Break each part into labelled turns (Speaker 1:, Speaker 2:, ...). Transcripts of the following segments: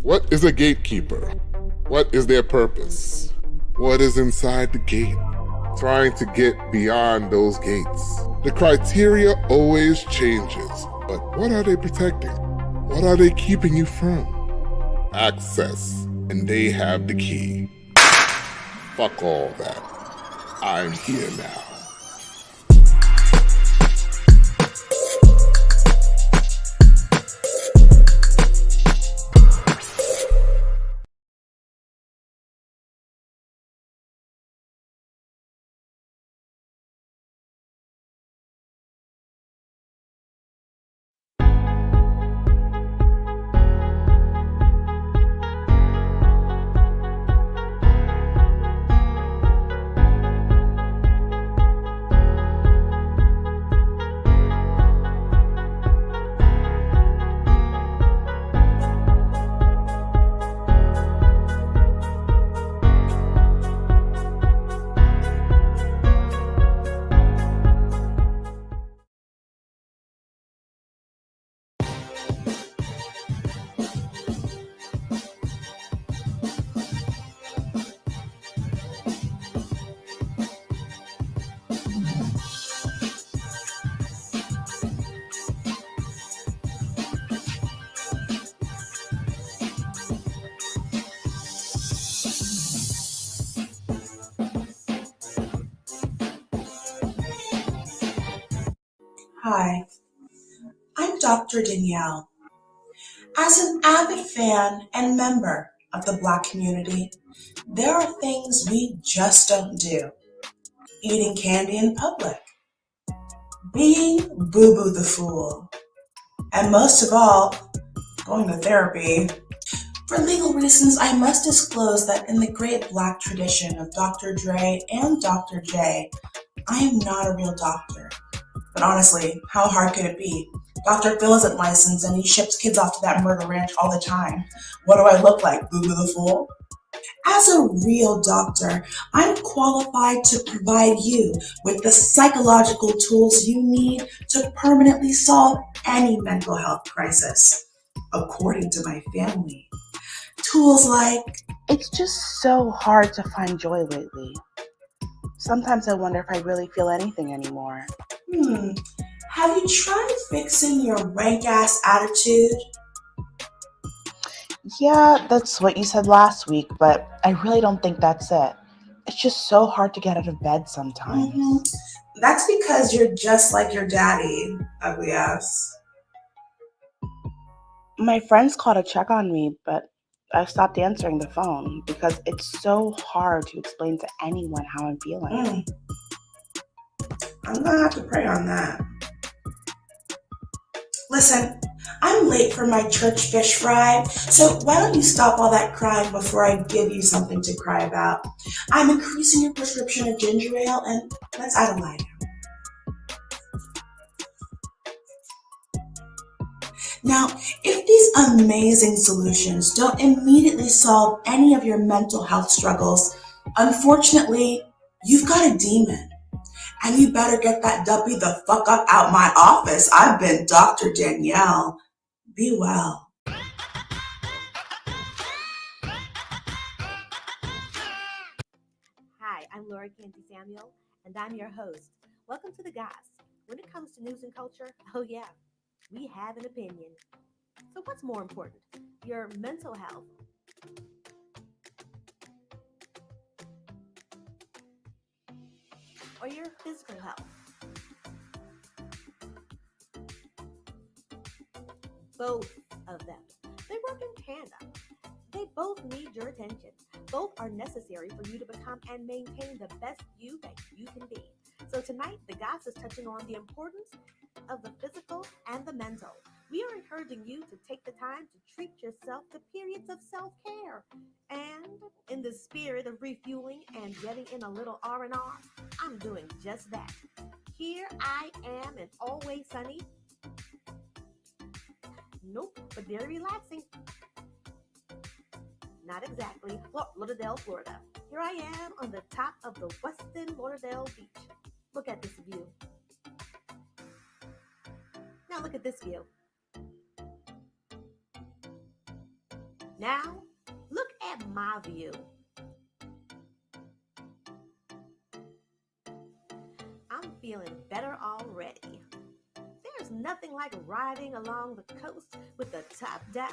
Speaker 1: What is a gatekeeper? What is their purpose? What is inside the gate? Trying to get beyond those gates. The criteria always changes, but what are they protecting? What are they keeping you from? Access, and they have the key. Fuck all that. I'm here now.
Speaker 2: Hi, I'm Dr. Danielle. As an avid fan and member of the Black community, there are things we just don't do. Eating candy in public, being Boo Boo the Fool, and most of all, going to therapy. For legal reasons, I must disclose that in the great Black tradition of Dr. Dre and Dr. J, I am not a real doctor. But honestly, how hard could it be? Dr. Phil isn't licensed and he ships kids off to that murder ranch all the time. What do I look like, Boo Boo the Fool? As a real doctor, I'm qualified to provide you with the psychological tools you need to permanently solve any mental health crisis, according to my family. Tools like,
Speaker 3: it's just so hard to find joy lately. Sometimes I wonder if I really feel anything anymore.
Speaker 2: Have you tried fixing your rank-ass attitude?
Speaker 3: Yeah, that's what you said last week, but I really don't think that's it. It's just so hard to get out of bed sometimes.
Speaker 2: That's because you're just like your daddy, ugly ass.
Speaker 3: My friends called to check on me, but I stopped answering the phone because it's so hard to explain to anyone how I'm feeling.
Speaker 2: I'm gonna have to pray on that. Listen, I'm late for my church fish fry, so why don't you stop all that crying before I give you something to cry about? I'm increasing your prescription of ginger ale, and let's add a lighter. Now, if these amazing solutions don't immediately solve any of your mental health struggles, unfortunately, you've got a demon. And you better get that duppy the fuck up out my office. I've been Dr. Danielle. Be well.
Speaker 4: Hi, I'm Laura Canty Samuel, and I'm your host. Welcome to the Goss. When it comes to news and culture, oh yeah, we have an opinion. So what's more important, your mental health or your physical health? Both of them. They work in tandem. They both need your attention. Both are necessary for you to become and maintain the best you that you can be. So tonight, the Goss is touching on the importance of the physical and the mental. We are encouraging you to take the time to treat yourself to periods of self-care. And in the spirit of refueling and getting in a little R&R, I'm doing just that. Here I am and always sunny. Nope, but very relaxing. Not exactly. Lauderdale, Florida. Here I am on the top of the Westin Lauderdale Beach. Look at this view. Now look at this view. Now, look at my view. I'm feeling better already. There's nothing like riding along the coast with the top down.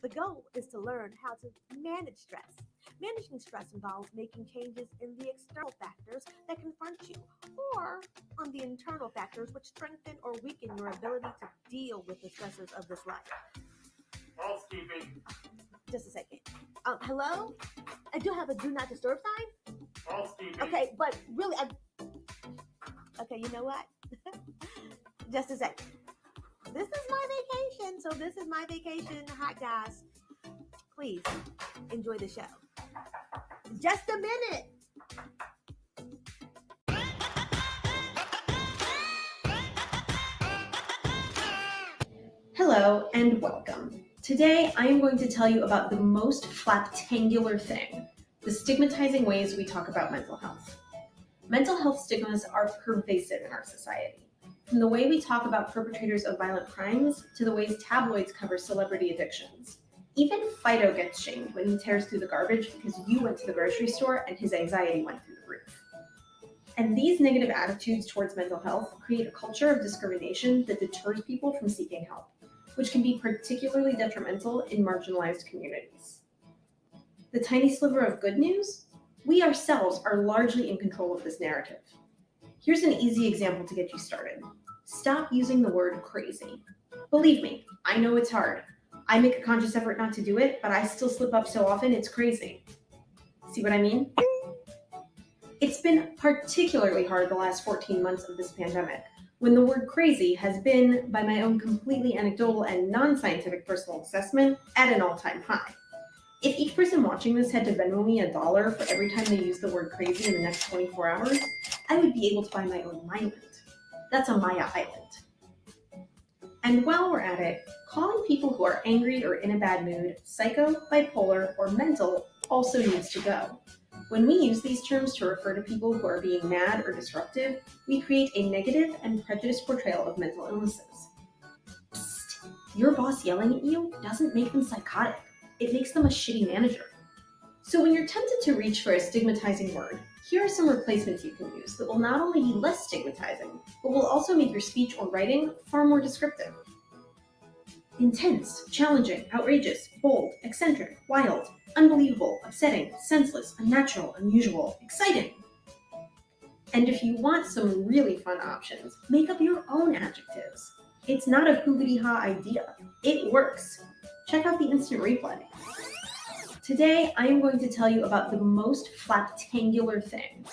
Speaker 4: The goal is to learn how to manage stress. Managing stress involves making changes in the external factors that confront you, or on the internal factors which strengthen or weaken your ability to deal with the stresses of this life.
Speaker 5: Housekeeping.
Speaker 4: Just a second. Hello? I do have a do not disturb sign.
Speaker 5: Housekeeping.
Speaker 4: Okay, but really, okay, you know what? Just a second. This is my vacation, so this is my vacation. Hot guys, please enjoy the show. Just a minute.
Speaker 6: Hello and welcome. Today I am going to tell you about the most flaptangular thing, the stigmatizing ways we talk about mental health. Mental health stigmas are pervasive in our society. From the way we talk about perpetrators of violent crimes to the ways tabloids cover celebrity addictions. Even Fido gets shamed when he tears through the garbage because you went to the grocery store and his anxiety went through the roof. And these negative attitudes towards mental health create a culture of discrimination that deters people from seeking help, which can be particularly detrimental in marginalized communities. The tiny sliver of good news? We ourselves are largely in control of this narrative. Here's an easy example to get you started. Stop using the word crazy. Believe me, I know it's hard. I make a conscious effort not to do it, but I still slip up so often it's crazy. See what I mean? It's been particularly hard the last 14 months of this pandemic, when the word crazy has been, by my own completely anecdotal and non-scientific personal assessment, at an all-time high. If each person watching this had to Venmo me $1 for every time they use the word crazy in the next 24 hours, I would be able to buy my own island. That's a Maya island. And while we're at it, calling people who are angry or in a bad mood psycho, bipolar, or mental also needs to go. When we use these terms to refer to people who are being mad or disruptive, we create a negative and prejudiced portrayal of mental illnesses. Psst, your boss yelling at you doesn't make them psychotic. It makes them a shitty manager. So when you're tempted to reach for a stigmatizing word, here are some replacements you can use that will not only be less stigmatizing, but will also make your speech or writing far more descriptive. Intense, challenging, outrageous, bold, eccentric, wild, unbelievable, upsetting, senseless, unnatural, unusual, exciting. And if you want some really fun options, make up your own adjectives. It's not a hoobity-ha idea. It works. Check out the instant replay. Today, I am going to tell you about the most flaptangular thing.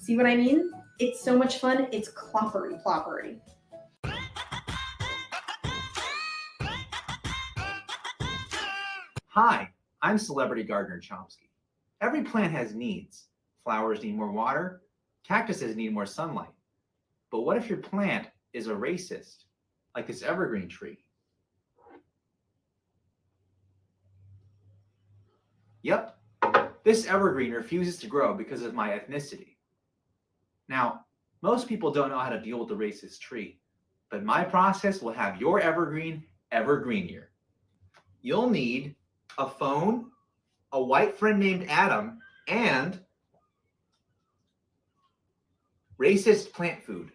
Speaker 6: See what I mean? It's so much fun, it's cloppery-ploppery.
Speaker 5: Hi, I'm Celebrity Gardener Chomsky. Every plant has needs. Flowers need more water. Cactuses need more sunlight. But what if your plant is a racist, like this evergreen tree? Yep, this evergreen refuses to grow because of my ethnicity. Now, most people don't know how to deal with the racist tree, but my process will have your evergreen evergreenier. You'll need a phone, a white friend named Adam, and racist plant food.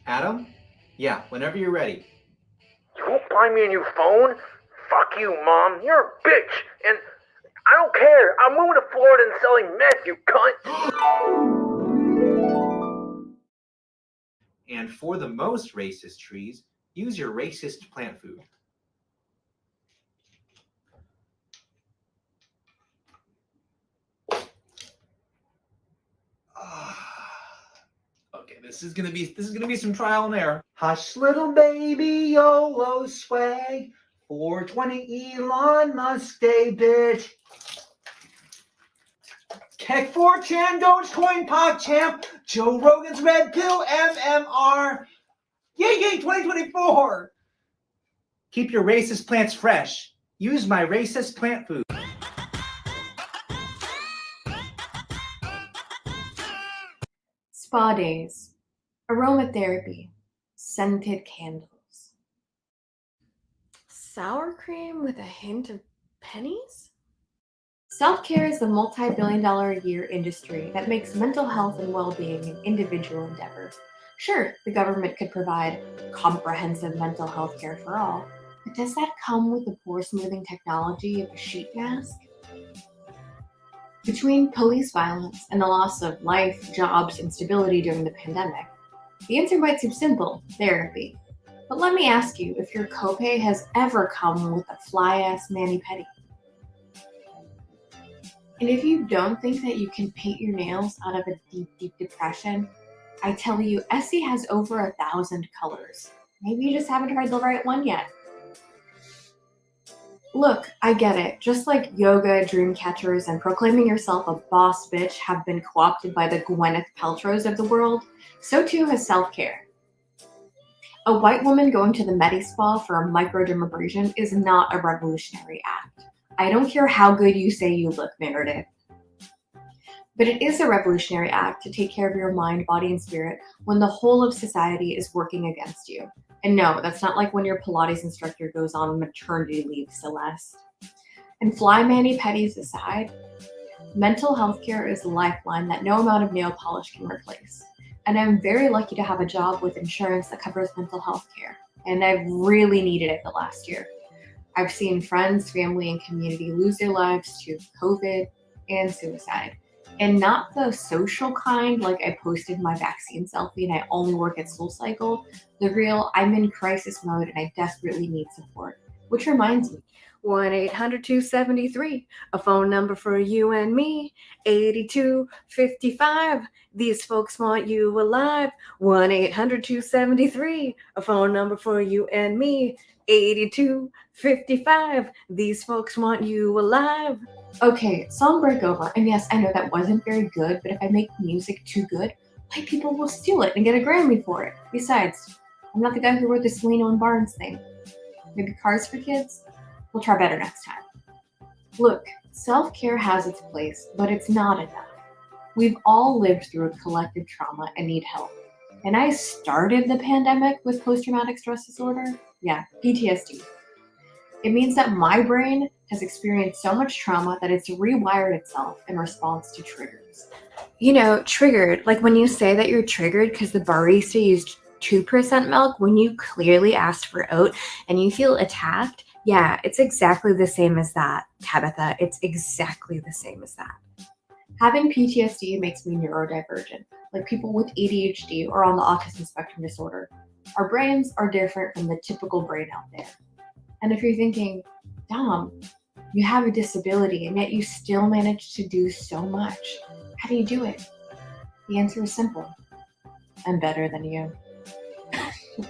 Speaker 5: Adam? Yeah, whenever you're ready.
Speaker 7: You won't buy me a new phone? Fuck you, Mom. You're a bitch. And I don't care. I'm moving to Florida and selling meth, you cunt.
Speaker 5: And for the most racist trees, use your racist plant food. Okay, this is gonna be some trial and error. Hush, little baby, YOLO swag. 420 Elon Musk Day, bitch. Keck 4chan, Dogecoin, PogChamp, Joe Rogan's Red Pill, MMR. Yay, 2024. Keep your racist plants fresh. Use my racist plant food.
Speaker 6: Spa days, aromatherapy, scented candles. Sour cream with a hint of pennies? Self-care is the multi-billion-dollar a year industry that makes mental health and well-being an individual endeavor. Sure, the government could provide comprehensive mental health care for all, but does that come with the pore-smoothing technology of a sheet mask? Between police violence and the loss of life, jobs, and stability during the pandemic, the answer might seem simple: therapy. But let me ask you if your copay has ever come with a fly-ass mani-pedi. And if you don't think that you can paint your nails out of a deep, deep depression, I tell you, Essie has over 1,000 colors. Maybe you just haven't tried the right one yet. Look, I get it. Just like yoga, dream catchers, and proclaiming yourself a boss bitch have been co-opted by the Gwyneth Paltrows of the world, so too has self-care. A white woman going to the Medi Spa for a microdermabrasion is not a revolutionary act. I don't care how good you say you look, Meredith. But it is a revolutionary act to take care of your mind, body, and spirit when the whole of society is working against you. And no, that's not like when your Pilates instructor goes on maternity leave, Celeste. And fly mani-pedis aside, mental health care is a lifeline that no amount of nail polish can replace. And I'm very lucky to have a job with insurance that covers mental health care. And I've really needed it the last year. I've seen friends, family, and community lose their lives to COVID and suicide. And not the social kind, like I posted my vaccine selfie and I only work at SoulCycle. The real, I'm in crisis mode and I desperately need support. Which reminds me, 1-800-273, a phone number for you and me, 8255. These folks want you alive. 1-800-273, a phone number for you and me, 8255. These folks want you alive. Okay, song break over. And yes, I know that wasn't very good, but if I make music too good, white people will steal it and get a Grammy for it. Besides, I'm not the guy who wrote the Selena and Barnes thing. Maybe Cars for Kids? We'll try better next time. Look, self-care has its place, but it's not enough. We've all lived through a collective trauma and need help. And I started the pandemic with post-traumatic stress disorder. Yeah, PTSD. It means that my brain has experienced so much trauma that it's rewired itself in response to triggers. You know, triggered, like when you say that you're triggered because the barista used 2% milk when you clearly asked for oat and you feel attacked. Yeah, it's exactly the same as that, Tabitha. It's exactly the same as that. Having PTSD makes me neurodivergent, like people with ADHD or on the autism spectrum disorder. Our brains are different from the typical brain out there. And if you're thinking, Dom, you have a disability and yet you still manage to do so much, how do you do it? The answer is simple. I'm better than you.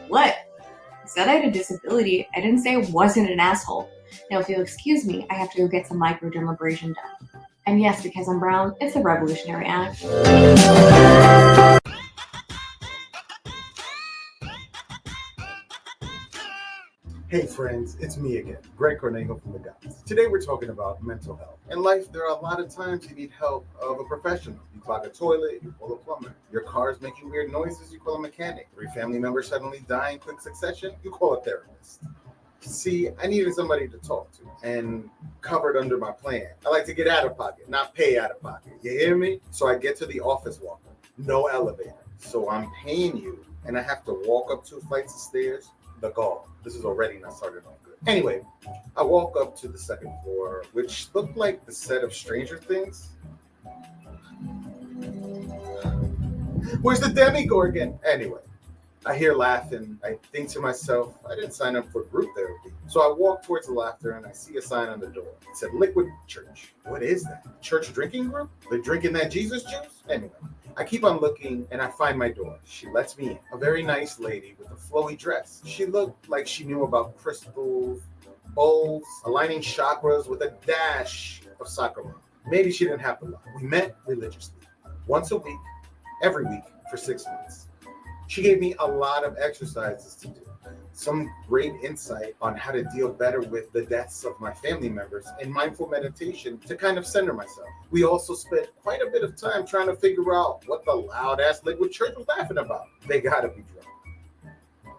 Speaker 6: What? I said I had a disability. I didn't say I wasn't an asshole. Now, if you'll excuse me, I have to go get some microdermabrasion done. And yes, because I'm brown, it's a revolutionary act.
Speaker 8: Hey friends, it's me again, Greg Cornejo from the Goss. Today we're talking about mental health. In life, there are a lot of times you need help of a professional. You clog a toilet, you call a plumber. Your car's making weird noises, you call a mechanic. 3 family members suddenly die in quick succession, you call a therapist. See, I needed somebody to talk to and covered under my plan. I like to get out of pocket, not pay out of pocket. You hear me? So I get to the office walker, no elevator. So I'm paying you and I have to walk up 2 flights of stairs. The gall. This is already not started off good. Anyway, I walk up to the 2nd floor, which looked like the set of Stranger Things. Where's the Demigorgon? Anyway, I hear laughing. I think to myself, I didn't sign up for group therapy. So I walk towards the laughter and I see a sign on the door. It said Liquid Church. What is that? Church drinking group? They're drinking that Jesus juice? Anyway, I keep on looking and I find my door. She lets me in. A very nice lady with a flowy dress. She looked like she knew about crystals, bowls, aligning chakras with a dash of sacrament. Maybe she didn't have to lie. We met religiously, once a week, every week for 6 months. She gave me a lot of exercises to do. some great insight on how to deal better with the deaths of my family members and mindful meditation to kind of center myself. We also spent quite a bit of time trying to figure out what the loud ass liquid church was laughing about. They gotta be drunk.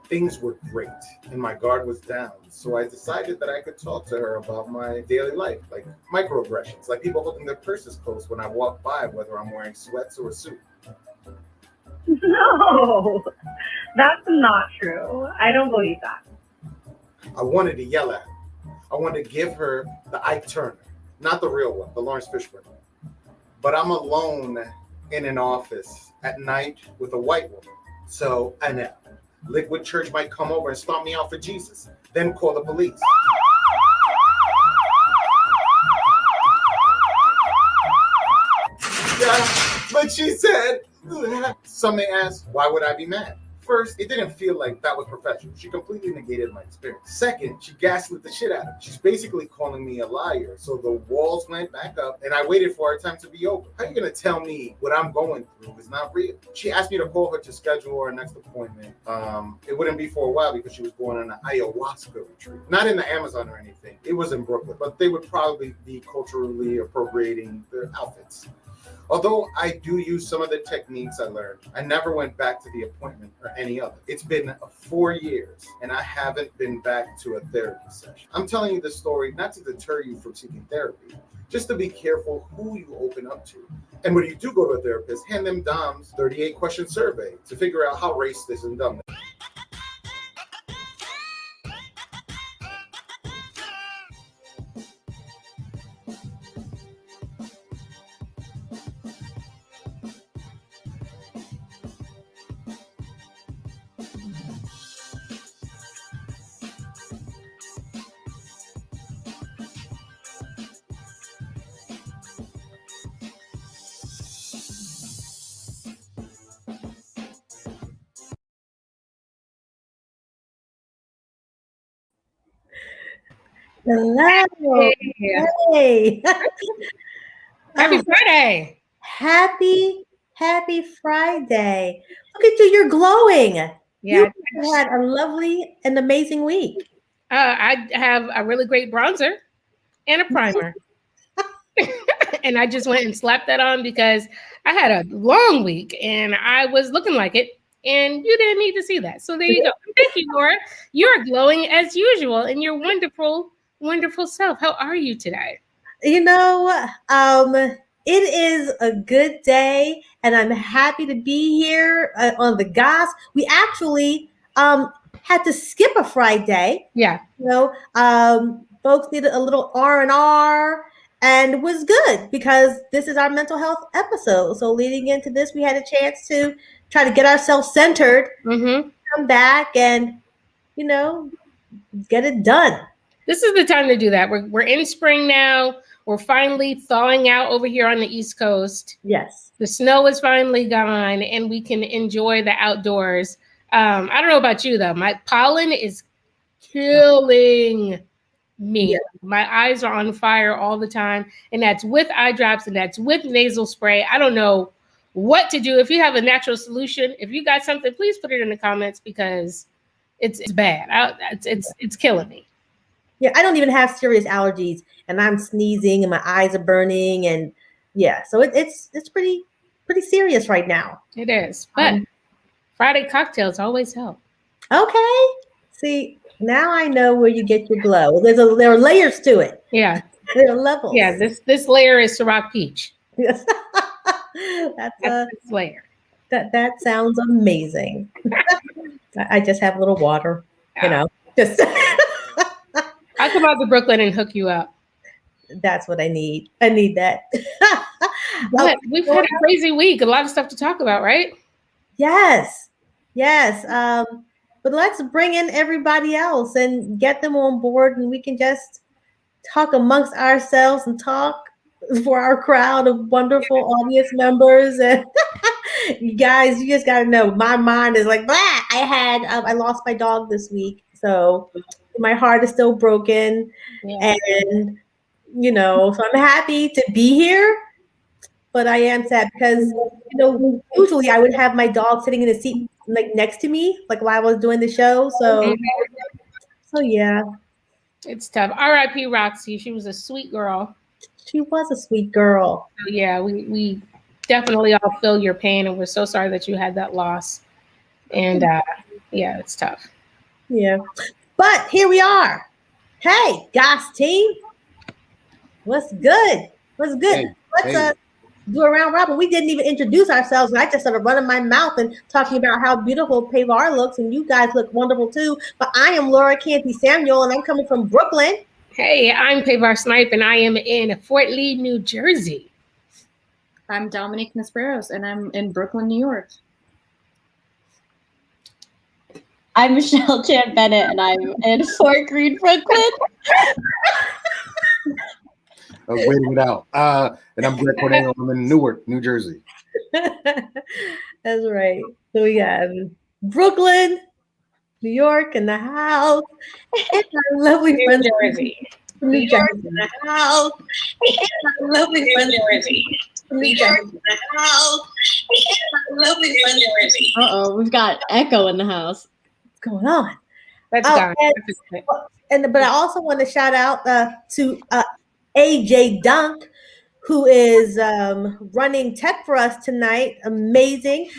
Speaker 8: Things were great and my guard was down. So I decided that I could talk to her about my daily life, like microaggressions, like people holding their purses close when I walk by, whether I'm wearing sweats or a suit.
Speaker 9: No, that's not true. I don't believe that.
Speaker 8: I wanted to yell at her. I wanted to give her the Ike Turner, not the real one, the Lawrence Fishburne one. But I'm alone in an office at night with a white woman. So I know. Liquid Church might come over and stomp me out for Jesus, then call the police. Yeah, but she said, some may ask, why would I be mad? First, it didn't feel like that was professional. She completely negated my experience. Second, she gaslit the shit out of me. She's basically calling me a liar. So the walls went back up and I waited for our time to be over. How are you going to tell me what I'm going through is not real? She asked me to call her to schedule our next appointment. It wouldn't be for a while because she was going on an ayahuasca retreat. Not in the Amazon or anything. It was in Brooklyn, but they would probably be culturally appropriating their outfits. Although I do use some of the techniques I learned, I never went back to the appointment or any other. It's been 4 years and I haven't been back to a therapy session. I'm telling you this story not to deter you from seeking therapy, just to be careful who you open up to. And when you do go to a therapist, hand them Dom's 38-question survey to figure out how racist and dumb.
Speaker 10: Hello. Hey.
Speaker 11: Happy Friday.
Speaker 10: Happy Friday. Look at you, you're glowing.
Speaker 11: Yeah.
Speaker 10: You had a lovely and amazing week.
Speaker 11: I have a really great bronzer and a primer. And I just went and slapped that on because I had a long week and I was looking like it. And you didn't need to see that. So there you go. Thank you, Laura. You're glowing as usual in your wonderful, wonderful self. How are you today?
Speaker 10: You know, it is a good day and I'm happy to be here on the Goss. We actually had to skip a Friday.
Speaker 11: Yeah.
Speaker 10: You know, folks did a little R&R and it was good because this is our mental health episode. So leading into this, we had a chance to try to get ourselves centered, come back and, you know, get it done.
Speaker 11: This is the time to do that. We're in spring now. We're finally thawing out over here on the East Coast.
Speaker 10: Yes.
Speaker 11: The snow is finally gone and we can enjoy the outdoors. I don't know about you though. My pollen is killing me. Yeah. My eyes are on fire all the time. And that's with eye drops and that's with nasal spray. I don't know what to do. If you have a natural solution, if you got something, please put it in the comments because it's bad. It's killing me.
Speaker 10: Yeah, I don't even have serious allergies and I'm sneezing and my eyes are burning and yeah, so it's pretty serious right now.
Speaker 11: It is. But Friday cocktails always help.
Speaker 10: Okay. See, now I know where you get your glow. There are layers to it.
Speaker 11: Yeah.
Speaker 10: There are levels.
Speaker 11: Yeah, this layer is Ciroc Peach.
Speaker 10: Yes. That's
Speaker 11: this layer.
Speaker 10: That sounds amazing. I just have a little water, you know. Just
Speaker 11: I'll come out to Brooklyn and hook you up.
Speaker 10: That's what I need. I need that.
Speaker 11: But we've had a crazy week. A lot of stuff to talk about, right?
Speaker 10: Yes. But let's bring in everybody else and get them on board and we can just talk amongst ourselves and talk for our crowd of wonderful audience members. And you guys, you just got to know my mind is like, blah. I lost my dog this week. So my heart is still broken. Yeah. And, you know, so I'm happy to be here. but I am sad because usually I would have my dog sitting in the seat like next to me, like while I was doing the show. So yeah,
Speaker 11: It's tough. R.I.P. Roxy. She was a sweet girl.
Speaker 10: she was a sweet girl.
Speaker 11: So yeah, we definitely all feel your pain, and we're so sorry that you had that loss. And yeah, it's tough.
Speaker 10: Yeah, but here we are. Hey, Goss team, what's good? What's good? Let's do a round robin. We didn't even introduce ourselves, and I just started running my mouth and talking about how beautiful Pavar looks, and you guys look wonderful too. But I am Laura Canty Samuel, and I'm coming from Brooklyn.
Speaker 11: Hey, I'm Pavar Snipe, and I am in Fort Lee, New Jersey.
Speaker 12: I'm Dominique Nesperos, and I'm in Brooklyn, New York.
Speaker 13: I'm Michelle Chan Bennett, and I'm in Fort Greene, Brooklyn.
Speaker 8: I was waiting it out. And I'm Greg Cornell. I'm in Newark, New Jersey.
Speaker 10: That's right. So we got Brooklyn, New York in the house, and our lovely friends
Speaker 11: New Jersey.
Speaker 10: New York in the house, and our lovely friends New Jersey in the house, and our lovely friends Jersey.
Speaker 13: We've got Echo in the house.
Speaker 10: What's going on?
Speaker 11: That's gone.
Speaker 10: But I also want to shout out to AJ Dunk, who is running tech for us tonight. Amazing.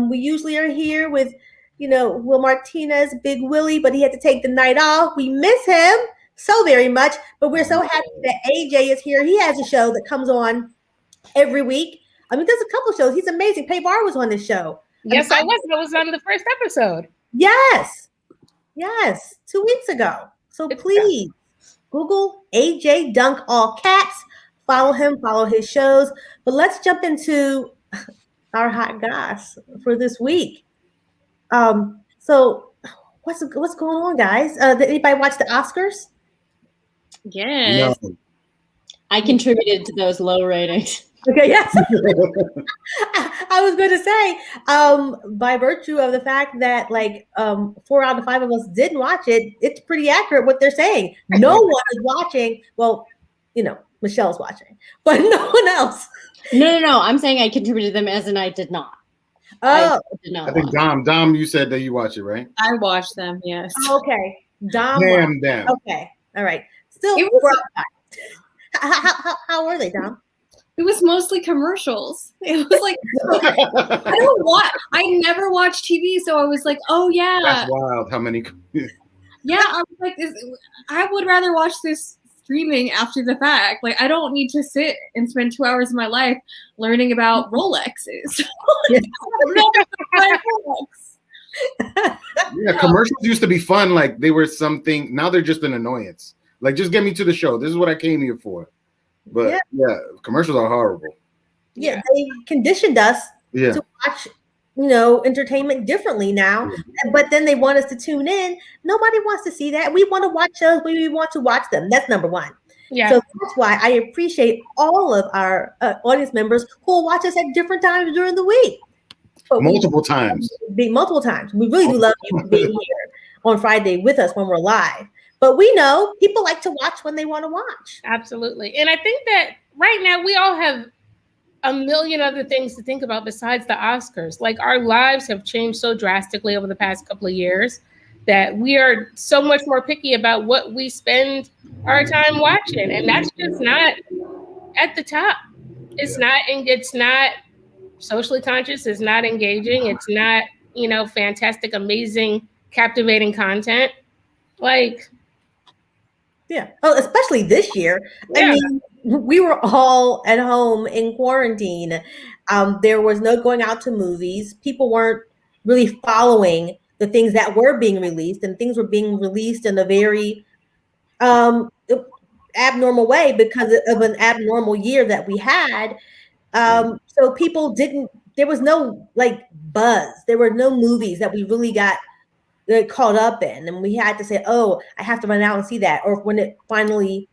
Speaker 10: We usually are here with, Will Martinez, Big Willie, but he had to take the night off. We miss him so very much, but we're so happy that AJ is here. He has a show that comes on every week. I mean, there's a couple shows. He's amazing. Pavar was on this show.
Speaker 11: Yes, I was. I was on the first episode.
Speaker 10: Yes. 2 weeks ago. So please Google AJ Dunk, all caps. Follow him, follow his shows. But let's jump into our hot goss for this week. So what's going on, guys? Did anybody watch the Oscars?
Speaker 13: Yes. No. I contributed to those low ratings.
Speaker 10: Okay, yes. I was going to say, by virtue of the fact that 4 out of 5 of us didn't watch it, it's pretty accurate what they're saying. No one is watching. Well, Michelle's watching, but no one else.
Speaker 13: No. I'm saying I contributed them as in I did not.
Speaker 10: Oh,
Speaker 13: I did not.
Speaker 8: I think Dom, you said that you watch it, right?
Speaker 12: I watched them. Yes.
Speaker 10: Okay, Dom.
Speaker 8: Damn.
Speaker 10: Okay, all right. Still, how were they, Dom?
Speaker 12: It was mostly commercials. It was like I never watched TV, so I was like, oh yeah.
Speaker 8: That's wild. How many?
Speaker 12: Yeah, I was like, I would rather watch this streaming after the fact. Like, I don't need to sit and spend 2 hours of my life learning about Rolexes.
Speaker 8: Yeah, commercials used to be fun. Like they were something. Now they're just an annoyance. Like, just get me to the show. This is what I came here for. But yeah, commercials are horrible.
Speaker 10: Yeah, they conditioned us to watch, entertainment differently now. But then they want us to tune in. Nobody wants to see that. We want to watch shows. We want to watch them. That's number one. Yeah. So that's why I appreciate all of our audience members who will watch us at different times during the week. But
Speaker 8: multiple times.
Speaker 10: We really do love you being here on Friday with us when we're live. But we know people like to watch when they want to watch.
Speaker 11: Absolutely. And I think that right now we all have a million other things to think about besides the Oscars. Like, our lives have changed so drastically over the past couple of years that we are so much more picky about what we spend our time watching. And that's just not at the top. It's not socially conscious. It's not engaging. It's not, fantastic, amazing, captivating content.
Speaker 10: Yeah. Oh, especially this year. Yeah. I mean, we were all at home in quarantine. There was no going out to movies. People weren't really following the things that were being released, and things were being released in a very abnormal way because of an abnormal year that we had. So people there was no buzz. There were no movies that we really got caught up in, and we had to say, oh, I have to run out and see that. Or when it finally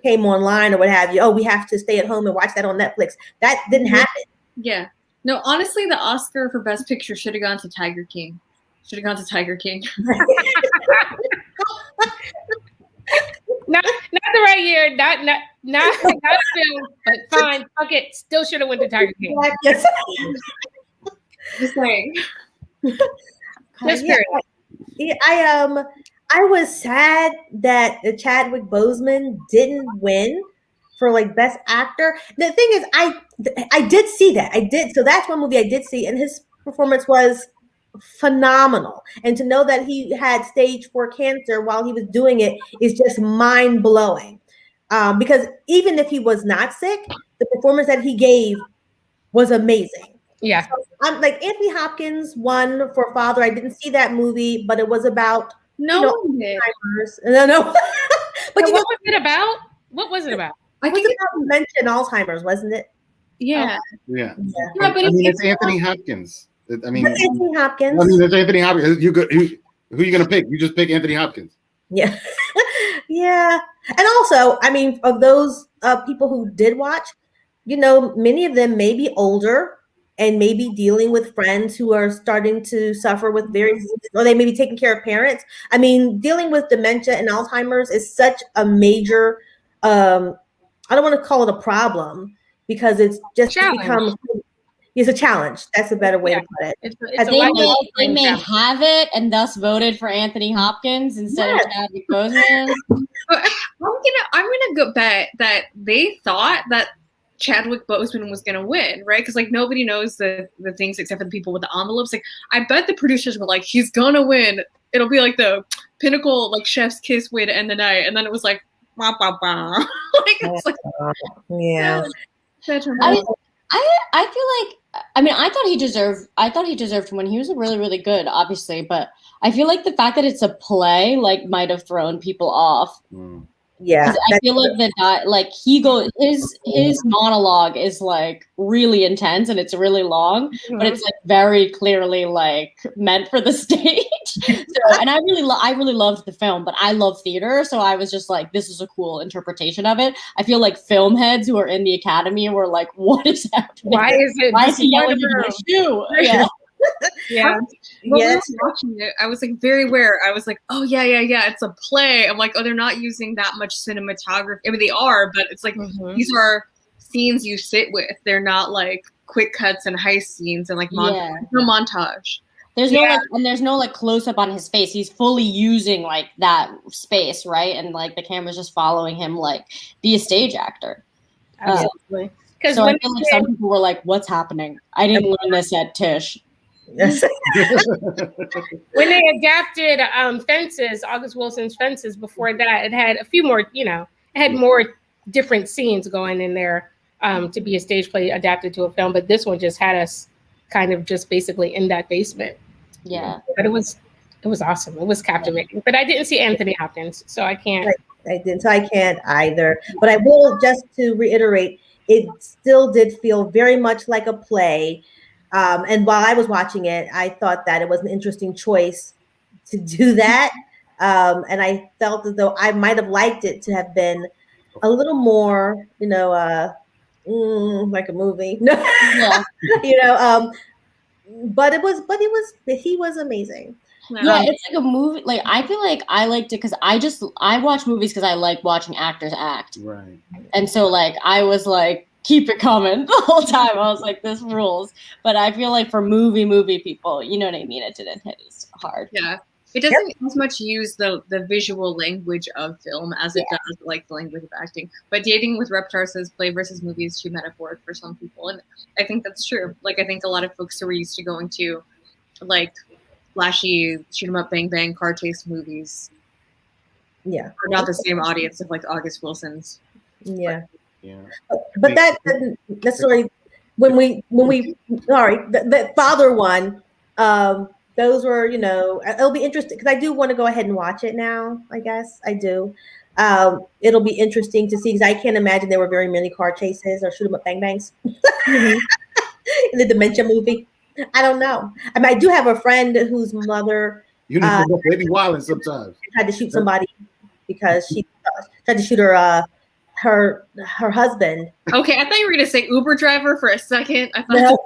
Speaker 10: came online or what have you, we have to stay at home and watch that on Netflix. That didn't happen.
Speaker 12: Yeah. No, honestly, the Oscar for Best Picture should have gone to Tiger King.
Speaker 11: Not the right year. Not a film, but fine. Fuck it. Still should have went to Tiger King.
Speaker 3: Yes.
Speaker 6: Just saying.
Speaker 11: Just
Speaker 3: Yeah,
Speaker 11: period.
Speaker 3: I was sad that Chadwick Boseman didn't win for like best actor. The thing is, I did see that. I did. So that's one movie I did see, and his performance was phenomenal. And to know that he had stage 4 cancer while he was doing it is just mind blowing. Because even if he was not sick, the performance that he gave was amazing.
Speaker 11: Yeah.
Speaker 3: So I'm like Anthony Hopkins won for Father. I didn't see that movie, but it was about
Speaker 12: one did.
Speaker 3: Alzheimer's. No. But
Speaker 11: what was it about? What was it about?
Speaker 3: It was about dementia and Alzheimer's, wasn't it?
Speaker 12: Yeah.
Speaker 8: Yeah.
Speaker 12: But
Speaker 8: it's Anthony Hopkins. I mean,
Speaker 3: Anthony Hopkins.
Speaker 8: I mean, it's Anthony Hopkins. Who are you gonna pick? You just pick Anthony Hopkins.
Speaker 3: Yeah. Yeah. And also, I mean, of those people who did watch, many of them may be older and maybe dealing with friends who are starting to suffer with various diseases, or they may be taking care of parents. I mean, dealing with dementia and Alzheimer's is such a major, I don't want to call it a problem because it's just become, it's a challenge. That's a better way to put it.
Speaker 13: They may have it and thus voted for Anthony Hopkins instead of Chadwick Boseman.
Speaker 12: But I'm gonna go bet that they thought that Chadwick Boseman was gonna win, right? Because like nobody knows the things except for the people with the envelopes. Like I bet the producers were like, he's gonna win. It'll be like the pinnacle, like chef's kiss way to end the night, and then it was like, bah, bah, bah. Like it's like,
Speaker 3: yeah.
Speaker 13: I feel like, I mean, I thought he deserved to win. He was really, really good, obviously, but I feel like the fact that it's a play like might have thrown people off.
Speaker 3: Yeah,
Speaker 13: I feel like his monologue is like really intense and it's really long, but it's like very clearly like meant for the stage. So, and I really loved the film, but I love theater, so I was just like, this is a cool interpretation of it. I feel like film heads who are in the academy were like, what is happening?
Speaker 11: Why is he yelling
Speaker 13: in
Speaker 11: at
Speaker 13: the shoe? Yeah.
Speaker 12: Yeah. When we were watching it, I was like very aware. I was like, oh yeah, it's a play. I'm like, oh, they're not using that much cinematography. I mean, they are, but it's like these are scenes you sit with. They're not like quick cuts and heist scenes and like montage.
Speaker 13: There's no like close up on his face. He's fully using like that space, right? And like the camera's just following him, like be a stage actor.
Speaker 11: Absolutely.
Speaker 13: So I feel like some people were like, "What's happening? I didn't learn this at Tisch."
Speaker 11: When they adapted Fences, August Wilson's Fences, before that, it had a few more, it had more different scenes going in there to be a stage play adapted to a film. But this one just had us kind of just basically in that basement.
Speaker 13: Yeah.
Speaker 11: But it was awesome. It was captivating. But I didn't see Anthony Hopkins, so I can't.
Speaker 3: I didn't, so I can't either. But I will, just to reiterate, it still did feel very much like a play. And while I was watching it, I thought that it was an interesting choice to do that. And I felt as though I might have liked it to have been a little more, like a movie.
Speaker 13: Yeah.
Speaker 3: But he was amazing.
Speaker 13: Yeah, it's like a movie. Like I feel like I liked it because I watch movies because I like watching actors act.
Speaker 8: Right.
Speaker 13: And so like I was like, keep it coming the whole time. I was like, this rules. But I feel like for movie people, you know what I mean? It didn't hit as hard.
Speaker 12: Yeah. It doesn't as much use the visual language of film as it does like the language of acting. But Dating with Reptar says play versus movie is too metaphoric for some people. And I think that's true. Like I think a lot of folks who are used to going to like flashy shoot 'em up bang bang car chase movies are not the same audience of like August Wilson's.
Speaker 3: Yeah. But that doesn't necessarily when we the Father one, those were, it'll be interesting because I do want to go ahead and watch it now. I guess I do. It'll be interesting to see because I can't imagine there were very many car chases or shoot 'em up bang bangs in the dementia movie. I don't know. I mean, I do have a friend whose mother
Speaker 8: they be wilding sometimes.
Speaker 3: Tried to shoot somebody because she tried to shoot her husband.
Speaker 12: Okay, I thought you were gonna say Uber driver for a second. I thought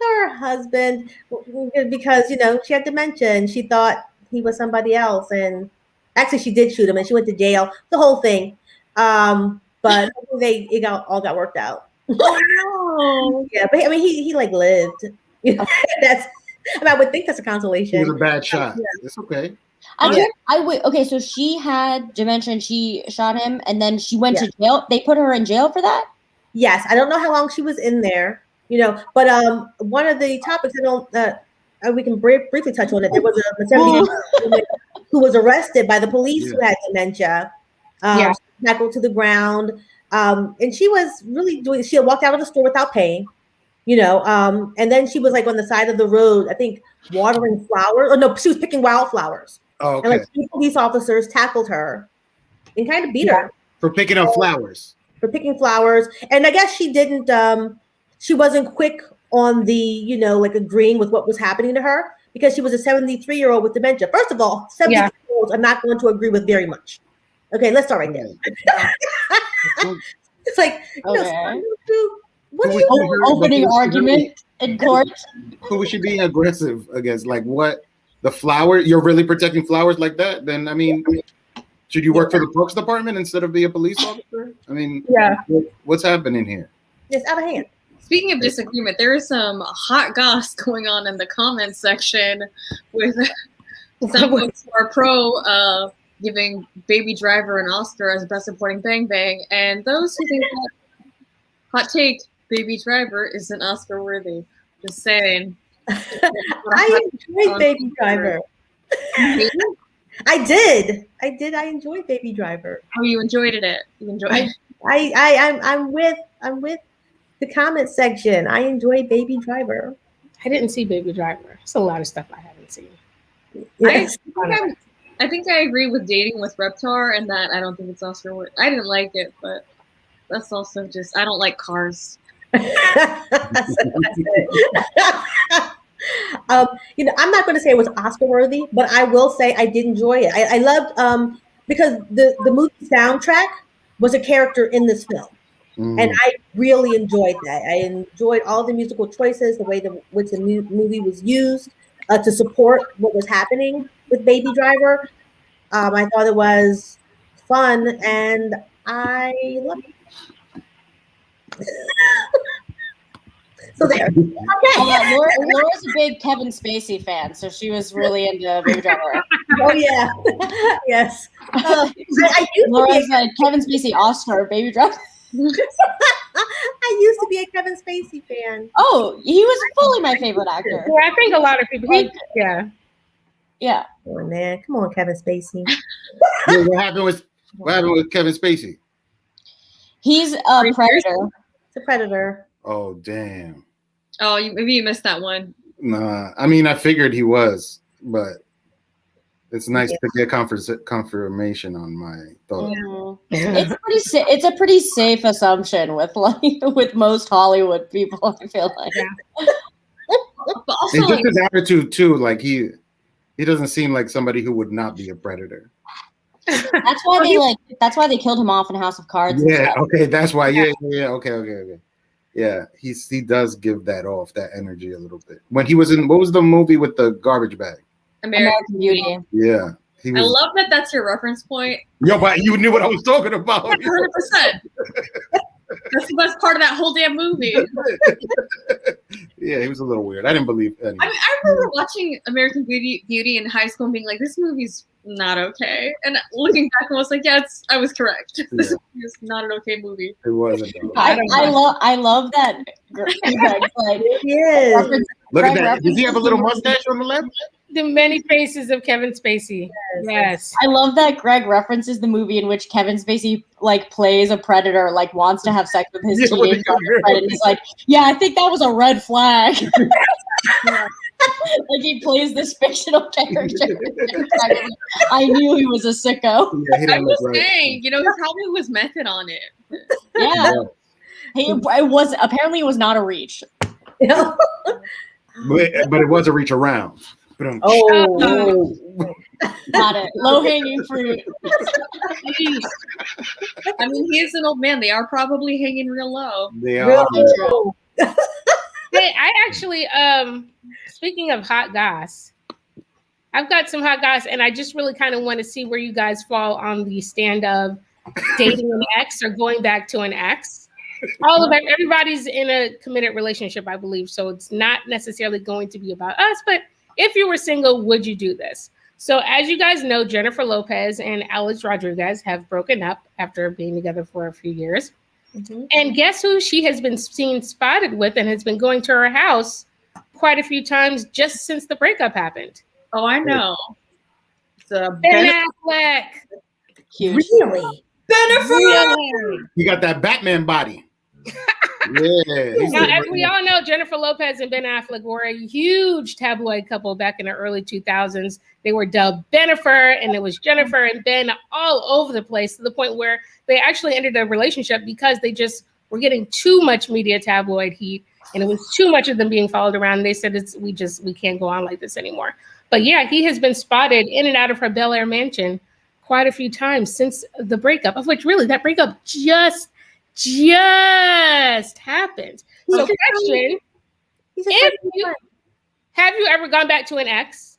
Speaker 3: her husband, because she had dementia and she thought he was somebody else, and Actually, she did shoot him, and she went to jail. The whole thing. But it all got worked out.
Speaker 6: Oh
Speaker 3: Yeah, but I mean, he like lived. You know, that's. I mean, I would think that's a consolation.
Speaker 8: It was a bad shot.
Speaker 3: Yeah.
Speaker 8: It's okay.
Speaker 13: Okay, so she had dementia and she shot him, and then she went to jail. They put her in jail for that?
Speaker 3: Yes, I don't know how long she was in there, but one of the topics we can briefly touch on it. There was a 70-year-old woman who was arrested by the police who had dementia, tackled to the ground, and she was really she had walked out of the store without paying, and then she was like on the side of the road, I think watering flowers. Oh no, she was picking wildflowers.
Speaker 8: Oh, okay.
Speaker 3: And like 2 police officers tackled her and kind of beat her
Speaker 8: for picking up flowers.
Speaker 3: For picking flowers, and I guess she didn't. She wasn't quick on the, like agreeing with what was happening to her because she was a 73-year-old with dementia. First of all, 73-year-olds are not going to agree with very much. Okay, let's start right there. It's like, what are you
Speaker 13: opening argument in court?
Speaker 8: Who was she being aggressive against? Like what? The flower? You're really protecting flowers like that? Then I mean. Should you work for the Parks Department instead of be a police officer? I mean, what's happening here?
Speaker 3: It's out of hand.
Speaker 12: Speaking of disagreement, there is some hot goss going on in the comments section with some folks who are pro giving Baby Driver an Oscar as Best Supporting Bang Bang, and those who think that hot take, Baby Driver isn't Oscar worthy. Just saying.
Speaker 3: I enjoyed Baby Driver. I did. I enjoyed Baby Driver.
Speaker 12: Oh, you enjoyed it. You enjoyed it.
Speaker 3: I'm with the comment section. I enjoyed Baby Driver.
Speaker 11: I didn't see Baby Driver. It's a lot of stuff I haven't seen.
Speaker 3: Yes.
Speaker 12: I think I agree with Dating with Reptar and that I don't think it's Oscar worthy. I didn't like it, but that's also just I don't like cars.
Speaker 3: I'm not going to say it was Oscar worthy, but I will say I did enjoy it. I loved because the movie soundtrack was a character in this film, and I really enjoyed that. I enjoyed all the musical choices, the way which the movie was used to support what was happening with Baby Driver. I thought it was fun, and I loved it. So there. Okay.
Speaker 13: Laura's a big Kevin Spacey fan, so she was really into Baby Driver.
Speaker 3: Oh yeah, yes.
Speaker 13: Laura's a Kevin Spacey Oscar Baby Driver.
Speaker 3: I used to be a Kevin Spacey fan.
Speaker 13: Oh, he was fully my favorite actor.
Speaker 11: Yeah, I think a lot of people.
Speaker 13: Yeah.
Speaker 3: Come on, man. Come on, Kevin Spacey.
Speaker 8: What happened with Kevin Spacey?
Speaker 13: He's a predator.
Speaker 3: It's a predator.
Speaker 8: Oh damn.
Speaker 12: Oh, maybe you missed that one.
Speaker 8: Nah, I mean I figured he was, but it's nice to get confirmation on my thought.
Speaker 13: It's a pretty safe assumption with most Hollywood people. I feel like.
Speaker 12: But also,
Speaker 8: and just his attitude too, like he doesn't seem like somebody who would not be a predator.
Speaker 13: That's why they killed him off in House of Cards.
Speaker 8: Yeah. Okay. That's why. Yeah. Okay. Yeah, he does give that off, that energy a little bit. When he was in, what was the movie with the garbage bag?
Speaker 12: American Beauty.
Speaker 8: Yeah.
Speaker 12: I love that that's your reference point.
Speaker 8: Yo, but you knew what I was talking about.
Speaker 12: 100%. That's the best part of that whole damn movie.
Speaker 8: Yeah, he was a little weird. I didn't believe it.
Speaker 12: I mean, I remember watching American Beauty in high school and being like, this movie's not okay. And looking back, I was like, yeah, I was correct. Yeah. This is not an okay movie.
Speaker 8: It wasn't.
Speaker 13: I love that. Greg's like,
Speaker 3: yes.
Speaker 8: Look at that. Does he have a little mustache on the left?
Speaker 11: The many faces of Kevin Spacey. Yes.
Speaker 13: I love that Greg references the movie in which Kevin Spacey plays a predator, wants to have sex with his teenage girlfriend, and he's like, "Yeah, I think that was a red flag." He plays this fictional character. I knew he was a sicko.
Speaker 8: Yeah,
Speaker 12: I was saying, he probably was method on it.
Speaker 13: Yeah. It was not a reach.
Speaker 8: But it was a reach around.
Speaker 3: Oh,
Speaker 13: got it. Low hanging fruit.
Speaker 12: I mean, he is an old man. They are probably hanging real low.
Speaker 8: They are.
Speaker 11: Hey, I actually, speaking of hot goss, I've got some hot goss, and I just really kind of want to see where you guys fall on the stand of dating an ex or going back to an ex. All of everybody's in a committed relationship, I believe, so it's not necessarily going to be about us. But if you were single, would you do this? So, as you guys know, Jennifer Lopez and Alex Rodriguez have broken up after being together for a few years. Mm-hmm. And guess who she has been seen spotted with and has been going to her house quite a few times just since the breakup happened?
Speaker 12: Oh, I know.
Speaker 11: Ben Affleck.
Speaker 3: Huge. Really?
Speaker 12: Ben Affleck.
Speaker 8: You got that Batman body. Yeah.
Speaker 11: Now, as we all know, Jennifer Lopez and Ben Affleck were a huge tabloid couple back in the early 2000s. They were dubbed Bennifer, and it was Jennifer and Ben all over the place, to the point where they actually ended a relationship because they just were getting too much media tabloid heat, and it was too much of them being followed around. They said, we can't go on like this anymore. But yeah, he has been spotted in and out of her Bel Air mansion quite a few times since the breakup, of which really that breakup just happened. So question, have you ever gone back to an ex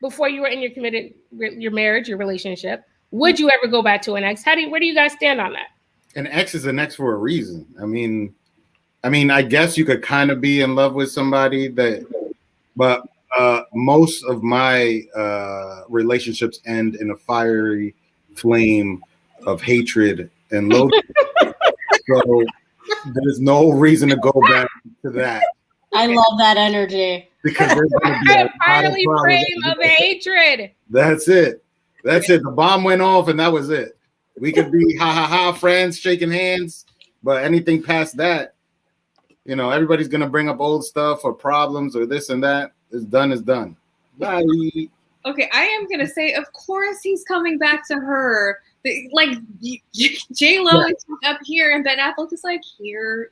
Speaker 11: before you were in your marriage, your relationship? Would you ever go back to an ex? Where do you guys stand on that?
Speaker 8: An ex is an ex for a reason. I mean, I guess you could kind of be in love with somebody but most of my relationships end in a fiery flame of hatred and loathing. So there's no reason to go back to that.
Speaker 13: I love that energy.
Speaker 8: Because there's going to be a
Speaker 11: fiery flame of hatred.
Speaker 8: That's it. The bomb went off and that was it. We could be friends, shaking hands, but anything past that, everybody's going to bring up old stuff or problems or this and that. Is done. Bye.
Speaker 12: Okay, I am going to say, of course he's coming back to her. Like, J-Lo is up here and Ben Affleck is like here,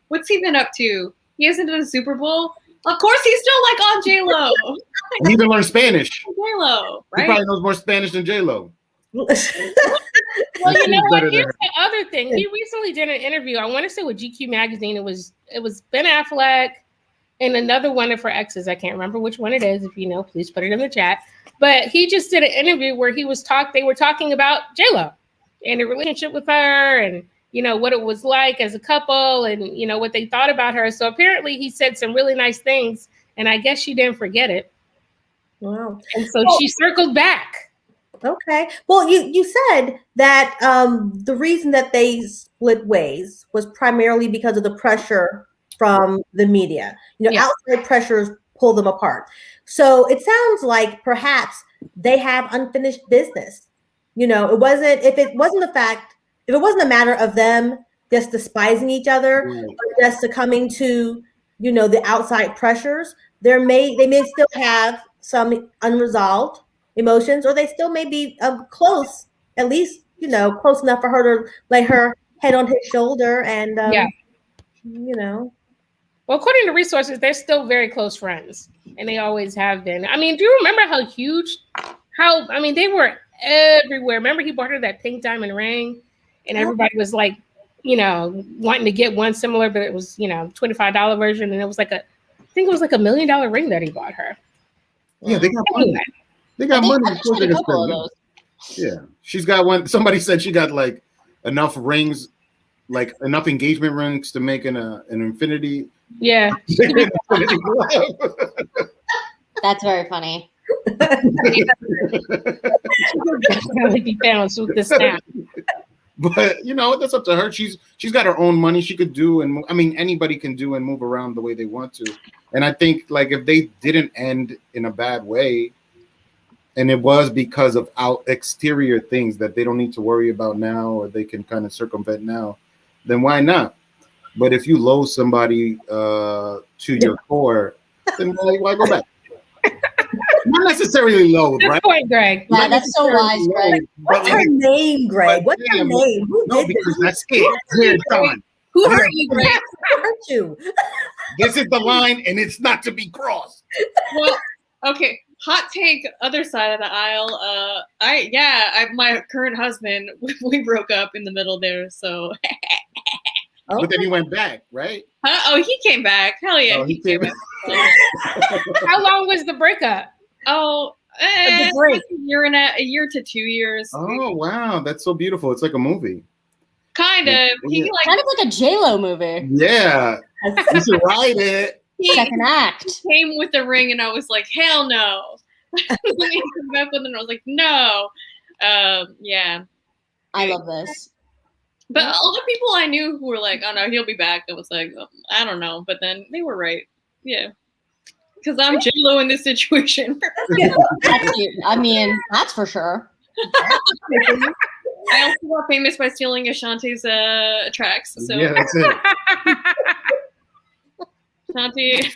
Speaker 12: What's he been up to? He hasn't done a Super Bowl? Of course he's still like on J-Lo.
Speaker 8: He even learned Spanish.
Speaker 12: J-Lo, right?
Speaker 8: He probably knows more Spanish than J-Lo.
Speaker 11: Well, you know what? Here's the other thing. He recently did an interview. I want to say with GQ magazine. It was Ben Affleck and another one of her exes. I can't remember which one it is. If you know, please put it in the chat. But he just did an interview where they were talking about J-Lo and the relationship with her and, what it was like as a couple and, what they thought about her. So apparently he said some really nice things and I guess she didn't forget it.
Speaker 3: Wow.
Speaker 11: And so she circled back.
Speaker 3: Okay. Well, you said that the reason that they split ways was primarily because of the pressure from the media. Outside pressures pull them apart. So it sounds like perhaps they have unfinished business. If it wasn't a matter of them just despising each other, or just succumbing to, the outside pressures, they may still have some unresolved emotions, or they still may be close, at least, close enough for her to lay her head on his shoulder and,
Speaker 11: Well, according to resources, they're still very close friends, and they always have been. I mean, do you remember they were everywhere. Remember he bought her that pink diamond ring, and everybody was like, wanting to get one similar, but it was, $25 version, and it was like I think it was like $1 million ring that he bought her.
Speaker 8: Yeah, they got money. They got money. Yeah, she's got one. Somebody said she got like enough rings, like enough engagement rings to make an infinity.
Speaker 11: Yeah.
Speaker 13: That's very funny.
Speaker 8: But that's up to her. She's got her own money. She could do, and anybody can do and move around the way they want to. And I think like if they didn't end in a bad way, and it was because of exterior things that they don't need to worry about now, or they can kind of circumvent now, then why not? But if you loathe somebody to your core, then why go back? Not necessarily loathe, right?
Speaker 11: Good point, Greg.
Speaker 13: Yeah, that's so wise, Greg.
Speaker 3: What's her name, Greg? What's her name?
Speaker 8: Because that's it. Here, Don.
Speaker 12: Who hurt you, Greg?
Speaker 3: Who hurt you?
Speaker 8: This is the line, and it's not to be crossed.
Speaker 12: Well, okay. Hot take, other side of the aisle. My current husband, we broke up in the middle there, so.
Speaker 8: But then he went back, right?
Speaker 12: Oh, he came back. Hell yeah, he came back.
Speaker 11: How long was the breakup?
Speaker 12: Oh,
Speaker 11: break.
Speaker 12: A year to 2 years.
Speaker 8: Oh wow, that's so beautiful. It's like a movie.
Speaker 12: Kind of. He like
Speaker 13: Kind of like a J-Lo movie.
Speaker 8: Yeah, you should write it.
Speaker 13: Second act.
Speaker 12: He came with the ring, and I was like, hell no. And then he came back with it, and I was like, no. Yeah.
Speaker 13: I love this.
Speaker 12: But all the people I knew who were like, oh no, he'll be back. I was like, I don't know. But then they were right. Yeah. Because I'm J-Lo in this situation.
Speaker 13: I mean, that's for sure.
Speaker 12: I also got famous by stealing Ashanti's tracks. So
Speaker 8: Yeah, that's it.
Speaker 12: Ashanti.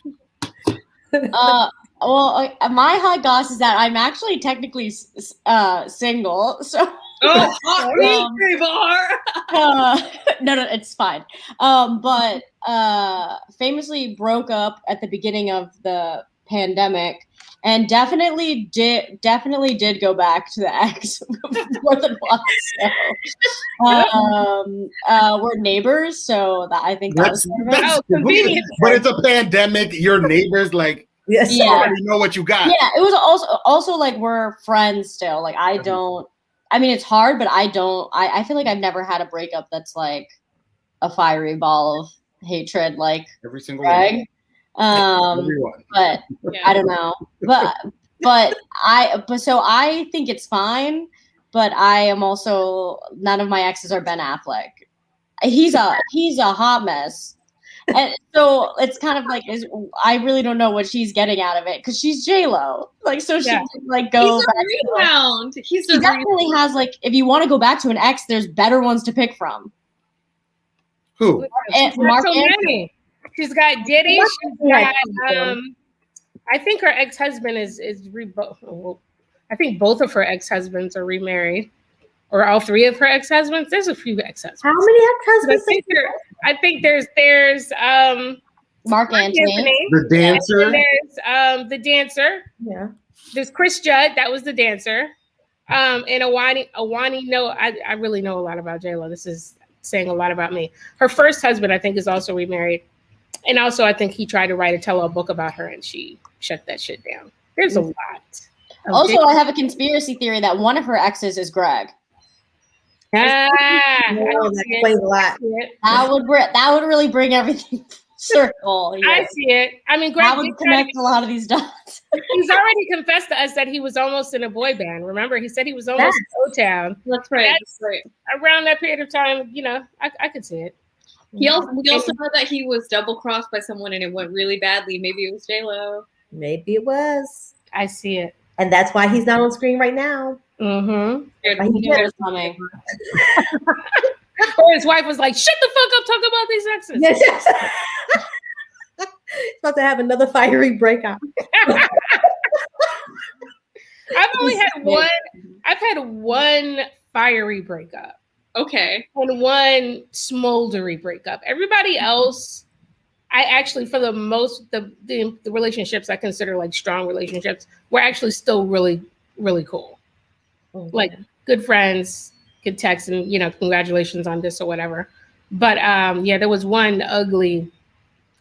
Speaker 13: Well, my hot goss is that I'm actually technically single. So.
Speaker 12: Oh,
Speaker 13: no, it's fine. But famously broke up at the beginning of the pandemic, and definitely did go back to the ex more than once. So, we're neighbors, so I think
Speaker 8: that's convenient. But it's a pandemic. Your neighbors
Speaker 3: yes,
Speaker 8: you already know what you got.
Speaker 13: Yeah, it was also like we're friends still. Like I don't. I mean, it's hard, but I feel like I've never had a breakup that's like a fiery ball of hatred, like
Speaker 8: every single
Speaker 13: Greg.
Speaker 8: Everyone.
Speaker 13: But I don't know. But so I think it's fine. But I am also, none of my exes are Ben Affleck. He's a hot mess. And so it's kind of like, I really don't know what she's getting out of it because she's J-Lo. Like, so she can like go
Speaker 12: He's
Speaker 13: back
Speaker 12: a rebound. He
Speaker 13: definitely has like, if you want to go back to an ex, there's better ones to pick from.
Speaker 8: Who?
Speaker 13: Mark
Speaker 11: so many. She's got Diddy. She's got I think her ex-husband is I think both of her ex-husbands are remarried. Or all three of her ex-husbands. There's a few ex-husbands.
Speaker 3: How many ex-husbands?
Speaker 11: I think there's
Speaker 13: Mark Antony,
Speaker 8: the dancer.
Speaker 11: And there's the dancer.
Speaker 3: Yeah.
Speaker 11: There's Chris Judd. That was the dancer. And Awani. No, I really know a lot about J-Lo. This is saying a lot about me. Her first husband, I think, is also remarried. And also, I think he tried to write a tell-all book about her, and she shut that shit down. There's a lot.
Speaker 13: Also, I have a conspiracy theory that one of her exes is Greg.
Speaker 3: That explains a lot.
Speaker 13: That would really bring everything circle.
Speaker 11: Yeah. I see it. I mean, Greg
Speaker 13: that would connect a lot of these dots.
Speaker 11: He's already confessed to us that he was almost in a boy band. Remember, he said he was almost in O-Town.
Speaker 12: That's right. That's right.
Speaker 11: Around that period of time, I could see it.
Speaker 12: We also know that he was double crossed by someone and it went really badly. Maybe it was J-Lo.
Speaker 3: Maybe it was.
Speaker 11: I see it.
Speaker 3: And that's why he's not on screen right now.
Speaker 11: Mm-hmm.
Speaker 13: Coming.
Speaker 11: Or his wife was like, shut the fuck up, talk about these exes.
Speaker 3: Yes. About to have another fiery breakup.
Speaker 11: I've had one fiery breakup.
Speaker 12: Okay.
Speaker 11: And one smoldery breakup. Everybody else, I actually, for the most, the relationships I consider like strong relationships, were actually still really, really cool. Mm-hmm. Like good friends, could text and, congratulations on this or whatever. But there was one ugly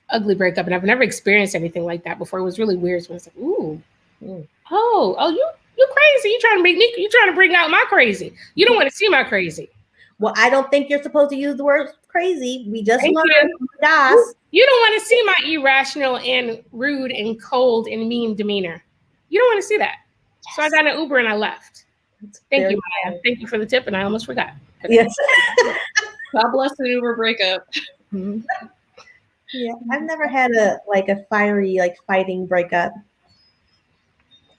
Speaker 11: breakup, and I've never experienced anything like that before. It was really weird. So I was like, ooh, you crazy? You trying to bring out my crazy? You don't want to see my crazy.
Speaker 3: Well, I don't think you're supposed to use the word crazy. We just learned
Speaker 11: Goss. You don't want to see my irrational and rude and cold and mean demeanor. You don't want to see that. Yes. So I got an Uber and I left. Thank you, Maya. Thank you for the tip, and I almost forgot. Okay.
Speaker 3: Yes.
Speaker 12: God bless the Uber breakup.
Speaker 3: Mm-hmm. Yeah, I've never had a fiery fighting breakup.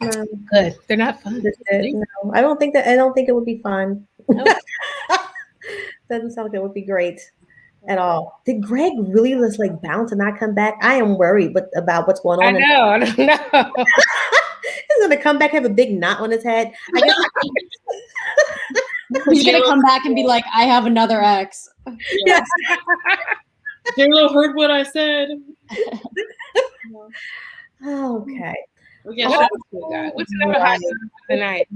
Speaker 11: Good. They're not fun.
Speaker 3: No, I don't think it would be fun. No. Doesn't sound like it would be great at all. Did Greg really just bounce and not come back? I am worried about what's going on.
Speaker 11: I don't know.
Speaker 3: He's gonna come back, have a big knot on his head. I guess
Speaker 13: he's gonna come back and be like, I have another ex.
Speaker 3: Yes.
Speaker 12: J-Lo heard what I said.
Speaker 3: Okay.
Speaker 11: What's another hot tonight?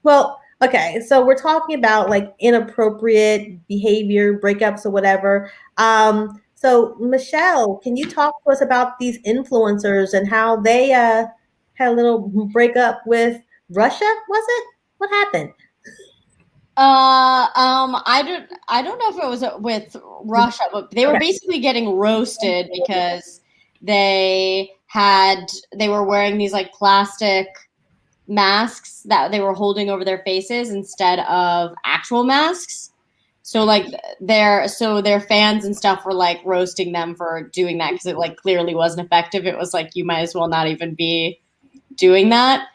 Speaker 3: Well, okay, so we're talking about inappropriate behavior, breakups, or whatever. So Michelle, can you talk to us about these influencers and how they
Speaker 10: had a little breakup with Russia, was it? What happened?
Speaker 13: I don't know if it was with Russia, but they were basically getting roasted because they were wearing these like plastic masks that they were holding over their faces instead of actual masks. So like their fans and stuff were like roasting them for doing that because it like clearly wasn't effective. It was like you might as well not even be doing that.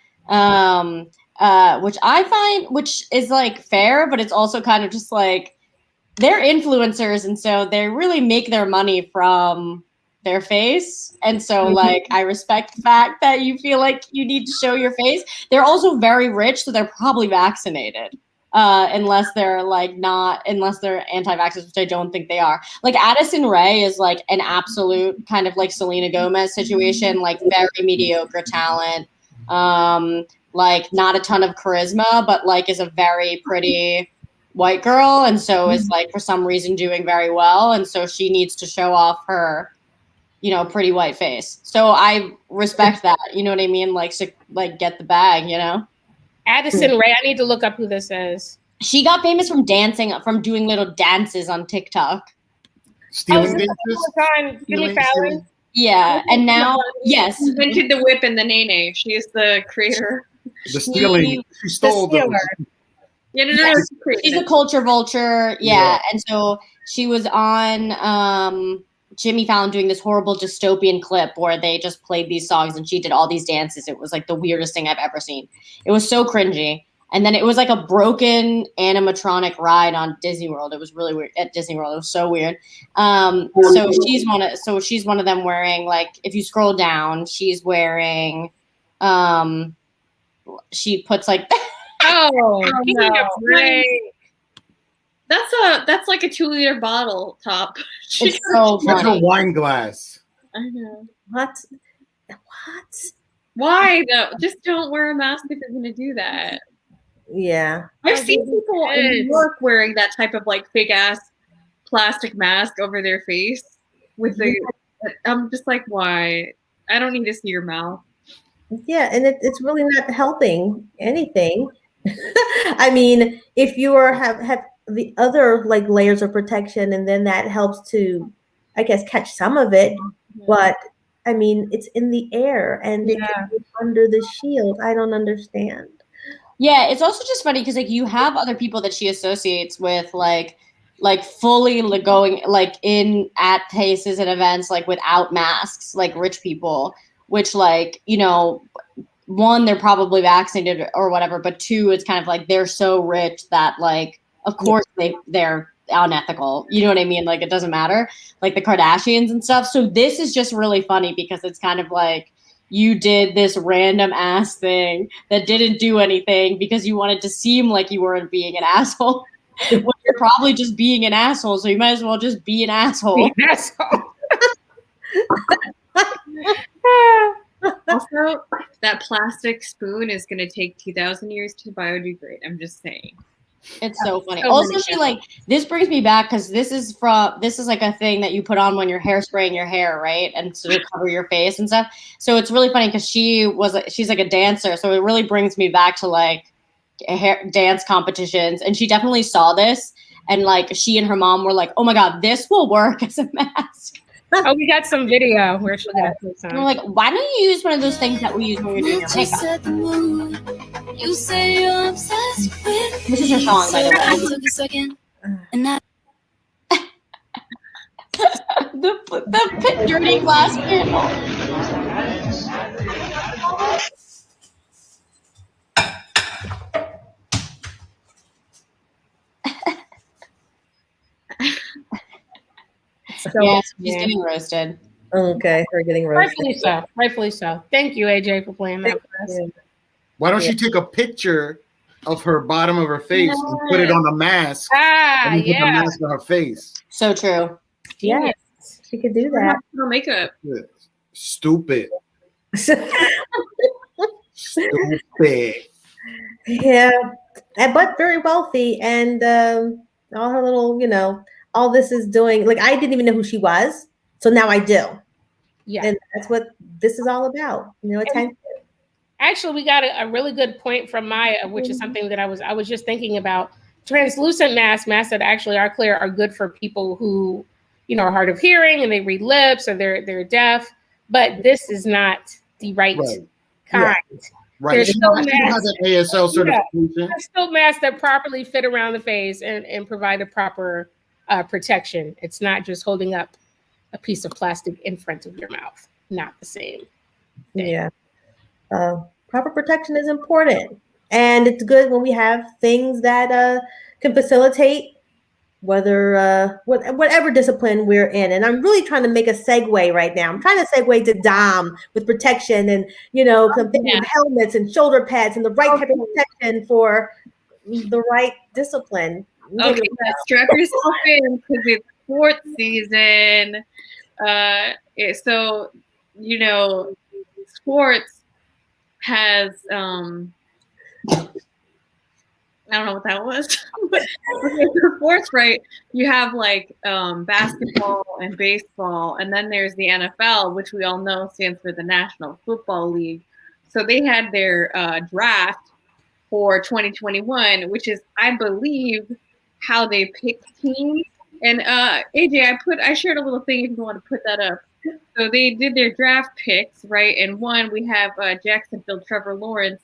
Speaker 13: Which I find, which is like fair, but it's also kind of just like they're influencers, and so they really make their money from their face. And so like I respect the fact that you feel like you need to show your face. They're also very rich, so they're probably vaccinated. Unless they're anti-vaxxers, which I don't think they are. Like Addison Rae is like an absolute kind of like Selena Gomez situation, like very mediocre talent. Like not a ton of charisma, but like is a very pretty white girl, and so is like for some reason doing very well, and so she needs to show off her, pretty white face. So I respect that. You know what I mean? Like get the bag.
Speaker 11: Addison Rae. I need to look up who this is.
Speaker 13: She got famous from doing little dances on TikTok.
Speaker 8: Stealing dances?
Speaker 11: On Jimmy Fallon?
Speaker 13: Yeah, and now, yes.
Speaker 12: She invented the whip and the nene. She is the creator.
Speaker 8: The stealing. She stole them.
Speaker 12: Yeah, no.
Speaker 13: She's a culture vulture. Yeah, and so she was on Jimmy Fallon doing this horrible dystopian clip where they just played these songs and she did all these dances. It was like the weirdest thing I've ever seen. It was so cringy. And then it was like a broken animatronic ride on Disney World. It was really weird at Disney World. It was so weird. So she's one of them wearing, like, if you scroll down, she's wearing, she puts like,
Speaker 12: That's like a 2-liter bottle top.
Speaker 13: It's so funny.
Speaker 8: That's a wine glass.
Speaker 12: I know.
Speaker 10: What?
Speaker 12: Why though? Just don't wear a mask if you're gonna do that.
Speaker 10: Yeah.
Speaker 12: I've seen people in New York wearing that type of like fake ass plastic mask over their face with the. I'm just like, why? I don't need to see your mouth.
Speaker 10: Yeah, and it's really not helping anything. I mean, if you have the other like layers of protection, and then that helps to, I guess, catch some of it. But I mean, it's in the air and it can be under the shield. I don't understand.
Speaker 13: Yeah, it's also just funny because like you have other people that she associates with like fully going like in at places and events like without masks, like rich people, which like, one, they're probably vaccinated or whatever, but two, it's kind of like they're so rich that like of course they're unethical. You know what I mean? Like it doesn't matter. Like the Kardashians and stuff. So this is just really funny because it's kind of like you did this random ass thing that didn't do anything because you wanted to seem like you weren't being an asshole. When you're probably just being an asshole, so you might as well just be an asshole.
Speaker 11: Be an asshole.
Speaker 12: Also, that plastic spoon is going to take 2,000 years to biodegrade. I'm just saying.
Speaker 13: It's so funny. Also, she like this brings me back because this is like a thing that you put on when you're hairspraying your hair, right? And to cover your face and stuff. So it's really funny because she's like a dancer, so it really brings me back to like dance competitions. And she definitely saw this, and like she and her mom were like, "Oh my god, this will work as a mask."
Speaker 11: Oh, we got some video where she'll get
Speaker 13: some. We're like, why don't you use one of those things that we use when we're doing your makeup?
Speaker 14: You say you're obsessed with
Speaker 13: this is her song, by the way.
Speaker 14: I took a second and I
Speaker 13: the dirty glass panel. Yes, she's getting roasted.
Speaker 10: Okay, her getting roasted.
Speaker 11: Rightfully so. Thank you, AJ, for playing that for us.
Speaker 8: Why don't you take a picture of her bottom of her face and put it on a mask? And put the mask on her face.
Speaker 13: So true.
Speaker 10: Yes, she could do that.
Speaker 12: No makeup.
Speaker 8: Stupid. Stupid.
Speaker 10: Yeah, but very wealthy, and all her little, all this is doing. Like I didn't even know who she was, so now I do.
Speaker 11: Yeah,
Speaker 10: and that's what this is all about. Attention.
Speaker 11: Actually, we got a really good point from Maya, which is something that I was just thinking about. Translucent masks that actually are clear, are good for people who, are hard of hearing and they read lips or they're deaf. But this is not the right kind.
Speaker 8: Right.
Speaker 11: There's still
Speaker 8: It has an ASL certification.
Speaker 11: There's still masks that properly fit around the face and provide a proper protection. It's not just holding up a piece of plastic in front of your mouth. Not the same thing.
Speaker 10: Yeah. Proper protection is important. And it's good when we have things that can facilitate whatever discipline we're in. And I'm really trying to make a segue right now. I'm trying to segue to Dom with protection and, something with helmets and shoulder pads and the right type of protection for the right discipline.
Speaker 12: Okay, strap yourself in because it's sports season. So, sports has I don't know what that was. For sports, right? You have like basketball and baseball, and then there's the NFL, which we all know stands for the National Football League. So they had their draft for 2021, which is, I believe, how they pick teams. And AJ, I shared a little thing if you want to put that up. So they did their draft picks, right? And one, we have Jacksonville, Trevor Lawrence,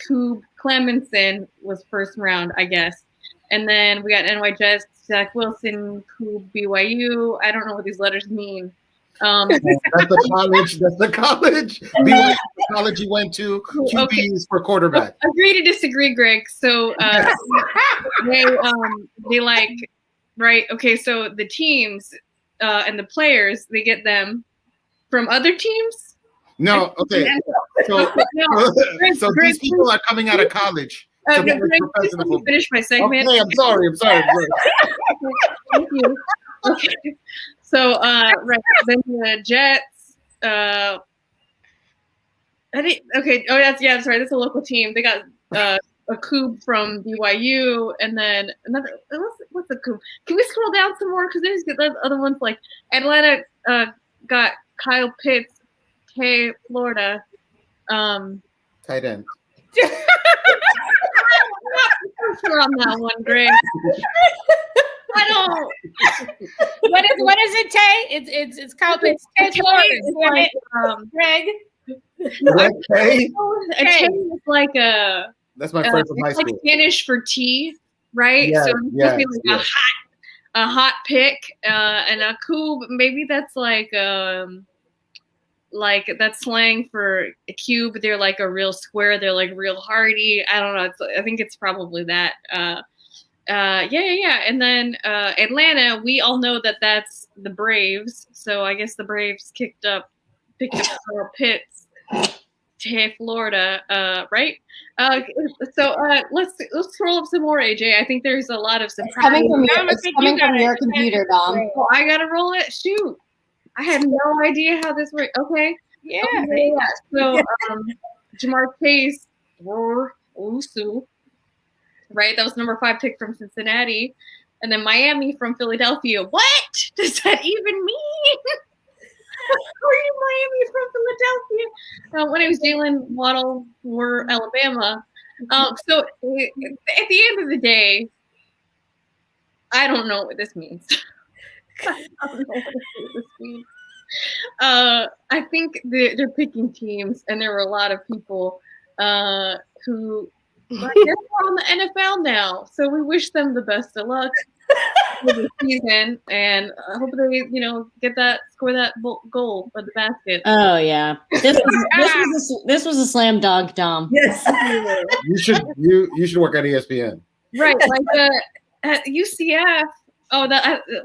Speaker 12: Coob Clemenson was first round, I guess. And then we got NY Zach Wilson, Coob BYU. I don't know what these letters mean.
Speaker 8: That's the college. That's the college. BYU, the college he went to. QBs for quarterback.
Speaker 12: Agree to disagree, Greg. So they like, right? Okay, so the teams and the players, they get them from other teams.
Speaker 8: No, okay. So these people are coming out of college.
Speaker 12: Let me finish my segment.
Speaker 8: Okay, I'm sorry.
Speaker 12: Thank you. Okay. So, right, then the Jets. That's right. That's a local team. They got a Coob from BYU, and then another. What's a Coob? Can we scroll down some more? Because there's the other ones like Atlanta got Kyle Pitts. Hey, Florida.
Speaker 8: Tight end.
Speaker 12: I'm not sure on that one, Greg. I don't.
Speaker 11: What is it, Tay? It's Kyle Pitts. Tay Florida. Greg.
Speaker 8: Tay?
Speaker 12: Tay is like a.
Speaker 8: That's my friend from high school.
Speaker 12: Like Spanish for tea, right?
Speaker 8: Yeah,
Speaker 12: so it's like a hot pick, and a Coob. Maybe that's like that's slang for a cube. They're like a real square. They're like real hardy. I don't know. I think it's probably that. Yeah. And then Atlanta, we all know that that's the Braves. So I guess the Braves picked up Carl Pitts to Florida, right? So let's scroll up some more, AJ. I think there's a lot of surprise.
Speaker 13: It's coming from your computer, Dom.
Speaker 12: Oh, I gotta roll it. Shoot. I had no idea how this worked. Okay.
Speaker 11: Yeah.
Speaker 12: So Jamar Chase, Usu, right? That was number 5 pick from Cincinnati. And then Miami from Philadelphia. What does that even mean? How are you Miami from Philadelphia? My name's Jalen Waddle for Alabama. So at the end of the day, I don't know what this means. I don't know what this means. I think they're picking teams, and there were a lot of people who I guess are on the NFL now. So we wish them the best of luck for the season, and I hope they, score that goal for the basket.
Speaker 13: Oh yeah, this was a slam dunk, Dom.
Speaker 10: Yes,
Speaker 8: you should work at ESPN.
Speaker 12: Right, like at UCF. Oh,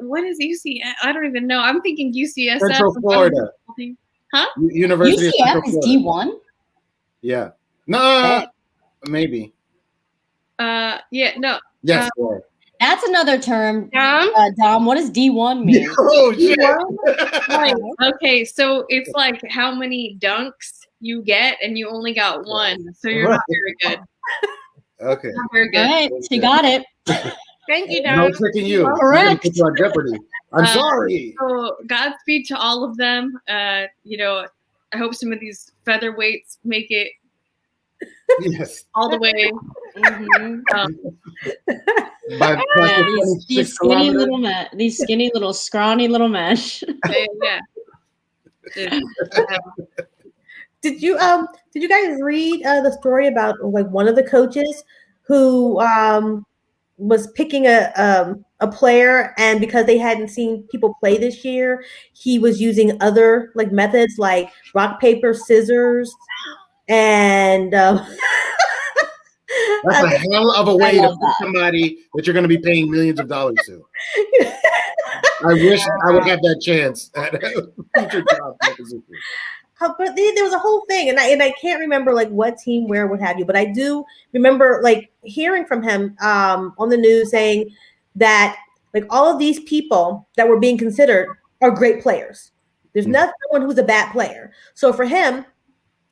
Speaker 12: what is UCF? I don't even know. I'm thinking UCSF.
Speaker 8: Central Florida.
Speaker 12: Huh?
Speaker 8: University of Central
Speaker 13: UCF is
Speaker 8: Florida.
Speaker 13: D1?
Speaker 8: Yeah. No, maybe.
Speaker 12: Yeah, no.
Speaker 8: Yes.
Speaker 13: That's another term.
Speaker 11: Dom?
Speaker 13: Dom, what does D1 mean?
Speaker 8: Oh, shit.
Speaker 12: Right. Okay, so it's like how many dunks you get, and you only got one. So you're not very good.
Speaker 8: Okay.
Speaker 12: Not very good.
Speaker 13: All right, she got it.
Speaker 11: Thank you, Dom.
Speaker 8: No tricking you.
Speaker 13: Correct.
Speaker 8: Put you on Jeopardy. I'm sorry.
Speaker 12: So Godspeed to all of them. I hope some of these featherweights make it
Speaker 8: Yes.
Speaker 12: all the way.
Speaker 8: By
Speaker 13: Yeah, these
Speaker 8: 26
Speaker 13: skinny
Speaker 8: kilometers.
Speaker 13: little men, these skinny little scrawny little men.
Speaker 12: Yeah.
Speaker 3: Did you guys read the story about like one of the coaches who was picking a player, and because they hadn't seen people play this year, he was using other like methods like rock paper scissors and
Speaker 8: That's a hell of a way to
Speaker 13: love
Speaker 8: pick
Speaker 13: that.
Speaker 8: somebody that you're going to be paying millions of dollars to. I wish I would have that chance at a future job position.
Speaker 3: but there was a whole thing, and I can't remember like what team, where, what have you. But I do remember like hearing from him on the news saying that like all of these people that were being considered are great players. There's not someone who's a bad player. So for him,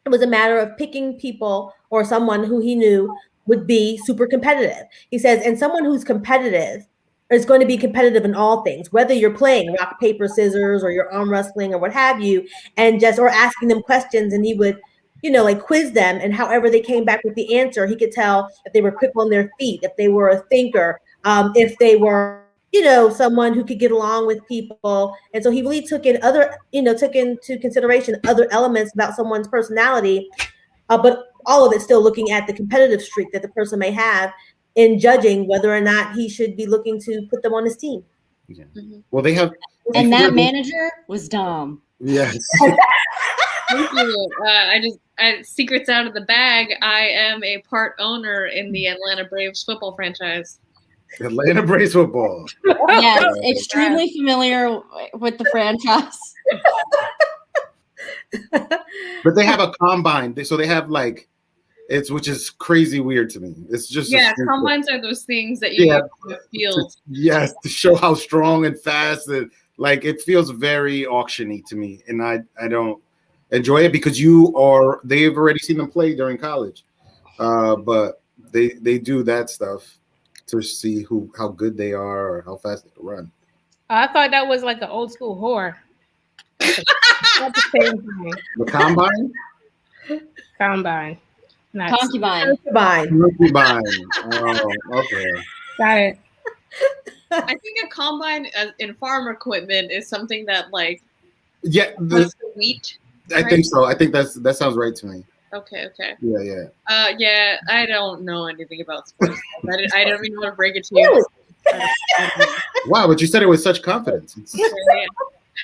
Speaker 3: it was a matter of picking people or someone who he knew would be super competitive. He says, and someone who's competitive is going to be competitive in all things, whether you're playing rock, paper, scissors, or you're arm wrestling or what have you, and just or asking them questions, and he would, like quiz them, and however they came back with the answer, he could tell if they were quick on their feet, if they were a thinker, if they were, someone who could get along with people. And so he really took into consideration other elements about someone's personality, but all of it still looking at the competitive streak that the person may have in judging whether or not he should be looking to put them on his team.
Speaker 8: Yeah. Well, they have,
Speaker 13: and that manager was Dom.
Speaker 8: Yes.
Speaker 12: Thank you. Secrets out of the bag. I am a part owner in the Atlanta Braves football franchise.
Speaker 8: Atlanta Braves football.
Speaker 13: Yes, extremely familiar with the franchise.
Speaker 8: But they have a combine, so they have like which is crazy weird to me. It's just
Speaker 12: combines are those things that you use in the field.
Speaker 8: Yes, to show how strong and fast and like it feels very auctiony to me, and I don't enjoy it because they've already seen them play during college, but they do that stuff to see how good they are or how fast they can run.
Speaker 11: I thought that was like an old school whore. Not the same thing.
Speaker 8: The combine?
Speaker 11: Combine. Not
Speaker 13: Concubine.
Speaker 8: Concubine. Oh, okay.
Speaker 11: Got it.
Speaker 12: I think a combine in farm equipment is something that like
Speaker 8: the
Speaker 12: wheat.
Speaker 8: I think so. I think that sounds right to me.
Speaker 12: Okay.
Speaker 8: Yeah.
Speaker 12: Yeah. I don't know anything about sports. I don't even want to break it to you.
Speaker 8: Wow, but you said it with such confidence. It's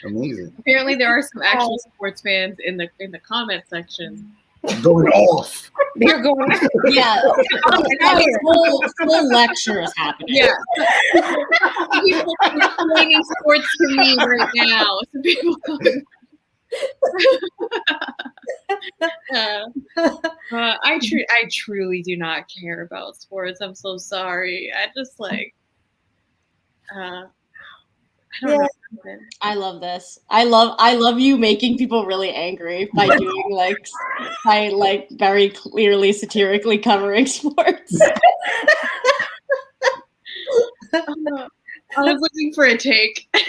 Speaker 8: amazing.
Speaker 12: Apparently, there are some actual sports fans in the comment section.
Speaker 8: Going off.
Speaker 11: They're going.
Speaker 13: Yeah. Full lectures happening.
Speaker 12: Yeah. People explaining sports to me right now. So people. I truly do not care about sports. I'm so sorry. I just like. I don't know.
Speaker 13: I love this. I love you making people really angry by doing by very clearly satirically covering sports.
Speaker 12: I was looking for a take. I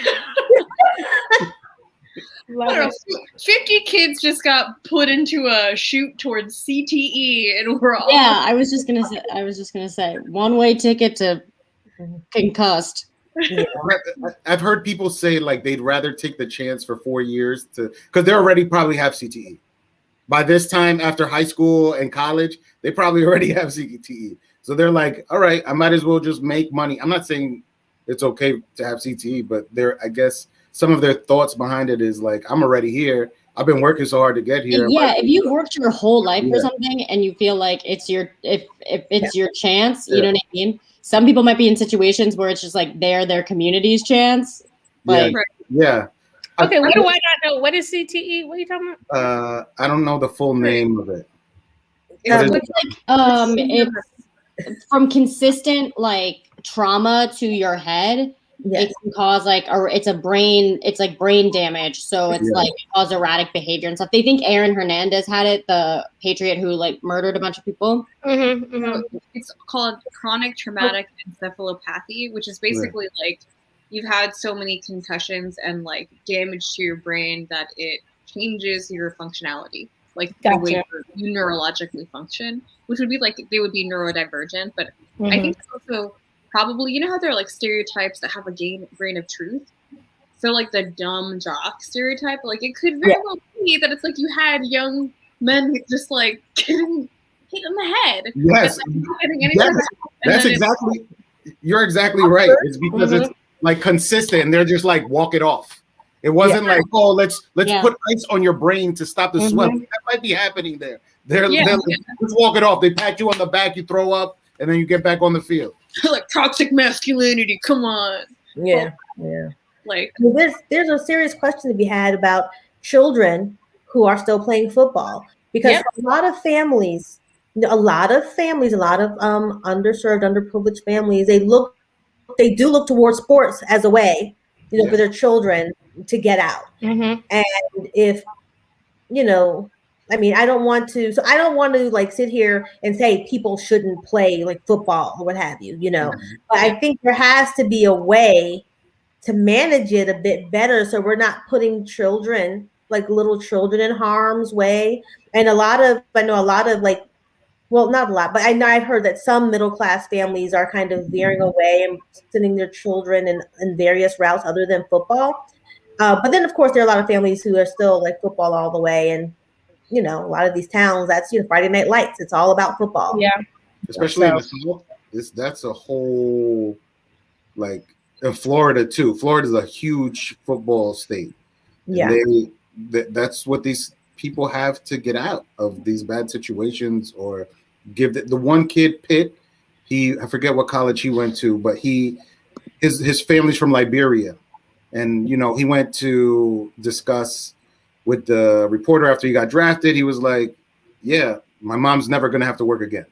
Speaker 12: don't know, 50 kids just got put into a shoot towards CTE, and we're all.
Speaker 13: Yeah, I was just gonna say one-way ticket to concussed.
Speaker 8: Yeah. I've heard people say like they'd rather take the chance for 4 years because they already probably have CTE. By this time, after high school and college, they probably already have CTE. So they're like, all right, I might as well just make money. I'm not saying it's okay to have CTE, but I guess some of their thoughts behind it is like, I'm already here. I've been working so hard to get here.
Speaker 13: Yeah, if you've worked your whole life for something and you feel like it's your your chance, you know what I mean? Some people might be in situations where it's just like their community's chance. Like,
Speaker 8: yeah.
Speaker 11: Okay, what do I not know? What is CTE? What are you talking
Speaker 8: about? I don't know the full name of it.
Speaker 13: It's from consistent like trauma to your head. It can cause it's brain damage. So it's like cause erratic behavior and stuff. They think Aaron Hernandez had it, the Patriot who like murdered a bunch of people.
Speaker 12: Mm-hmm, mm-hmm. It's called chronic traumatic encephalopathy, which is basically like you've had so many concussions and like damage to your brain that it changes your functionality, like the way you neurologically function, which would be like they would be neurodivergent. But I think it's also probably, you know how there are like stereotypes that have a grain of truth. So like the dumb jock stereotype, like it could very well be that it's like you had young men just like getting hit in the head.
Speaker 8: Yes, that's exactly. You're exactly right. It's because it's like consistent, and they're just like walk it off. It wasn't like, oh, let's put ice on your brain to stop the swelling. That might be happening there. They're like, let's walk it off. They pat you on the back, you throw up, and then you get back on the field.
Speaker 12: Like toxic masculinity. Come on.
Speaker 3: Yeah.
Speaker 12: Like
Speaker 3: there's a serious question to be had about children who are still playing football, because a lot of families, underserved, underprivileged families, they do look towards sports as a way, for their children to get out. And if, I don't want to like sit here and say people shouldn't play like football or what have you, but I think there has to be a way to manage it a bit better, so we're not putting children, like little children, in harm's way. And I know a lot of like, well, not a lot, but I've heard that some middle class families are kind of veering away and sending their children in various routes other than football. But then, of course, there are a lot of families who are still like football all the way. And, a lot of these towns, that's, Friday Night Lights. It's all about football.
Speaker 11: Yeah.
Speaker 8: Especially in the South, that's a whole, like, in Florida, too. Florida's a huge football state.
Speaker 3: Yeah.
Speaker 8: That's what these people have to get out of these bad situations, or give the one kid, Pitt, I forget what college he went to, but his family's from Liberia. And, he went to discuss with the reporter after he got drafted. He was like, yeah, my mom's never going to have to work again.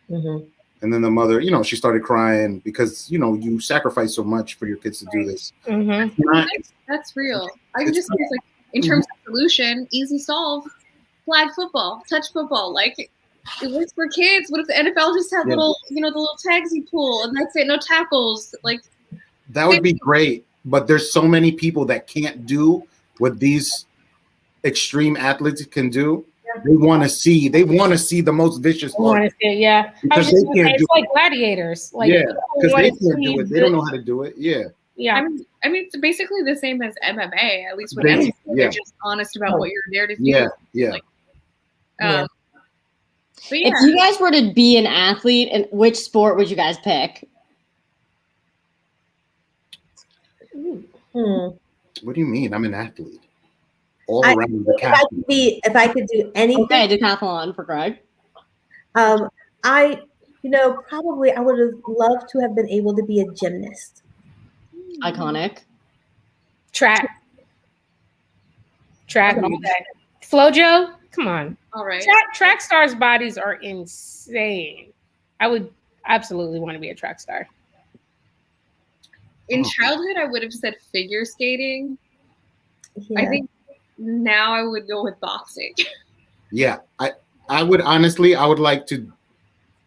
Speaker 8: And then the mother, she started crying because, you sacrifice so much for your kids to do this.
Speaker 12: That's real. I can just say, like, in terms of solution, easy solve, flag football, touch football. Like, it works for kids. What if the NFL just had little, the little tags you pull and that's it, no tackles? Like,
Speaker 8: that would be great. But there's so many people that can't do what these extreme athletes can do. They want to see the most vicious part.
Speaker 11: Yeah.
Speaker 8: Because they can't
Speaker 11: it's
Speaker 8: do
Speaker 11: like
Speaker 8: it.
Speaker 11: gladiators. Like,
Speaker 8: because they can't do it. They don't know how to do it. Yeah.
Speaker 11: Yeah.
Speaker 12: I mean, it's basically the same as MMA, at least when they're just honest about what you're there to do.
Speaker 8: Yeah.
Speaker 12: Like,
Speaker 13: If
Speaker 12: But
Speaker 13: you guys were to be an athlete, and which sport would you guys pick?
Speaker 8: What do you mean? I'm an athlete. All around the castle.
Speaker 3: If I could do anything.
Speaker 13: Okay, decathlon for Greg.
Speaker 3: Probably I would have loved to have been able to be a gymnast.
Speaker 13: Iconic.
Speaker 11: Track all day. Flojo, come on.
Speaker 12: All right.
Speaker 11: Track stars' bodies are insane. I would absolutely want to be a track star.
Speaker 12: In childhood, I would have said figure skating.
Speaker 3: Yeah.
Speaker 12: I think now I would go with boxing.
Speaker 8: Yeah, I would honestly, I would like to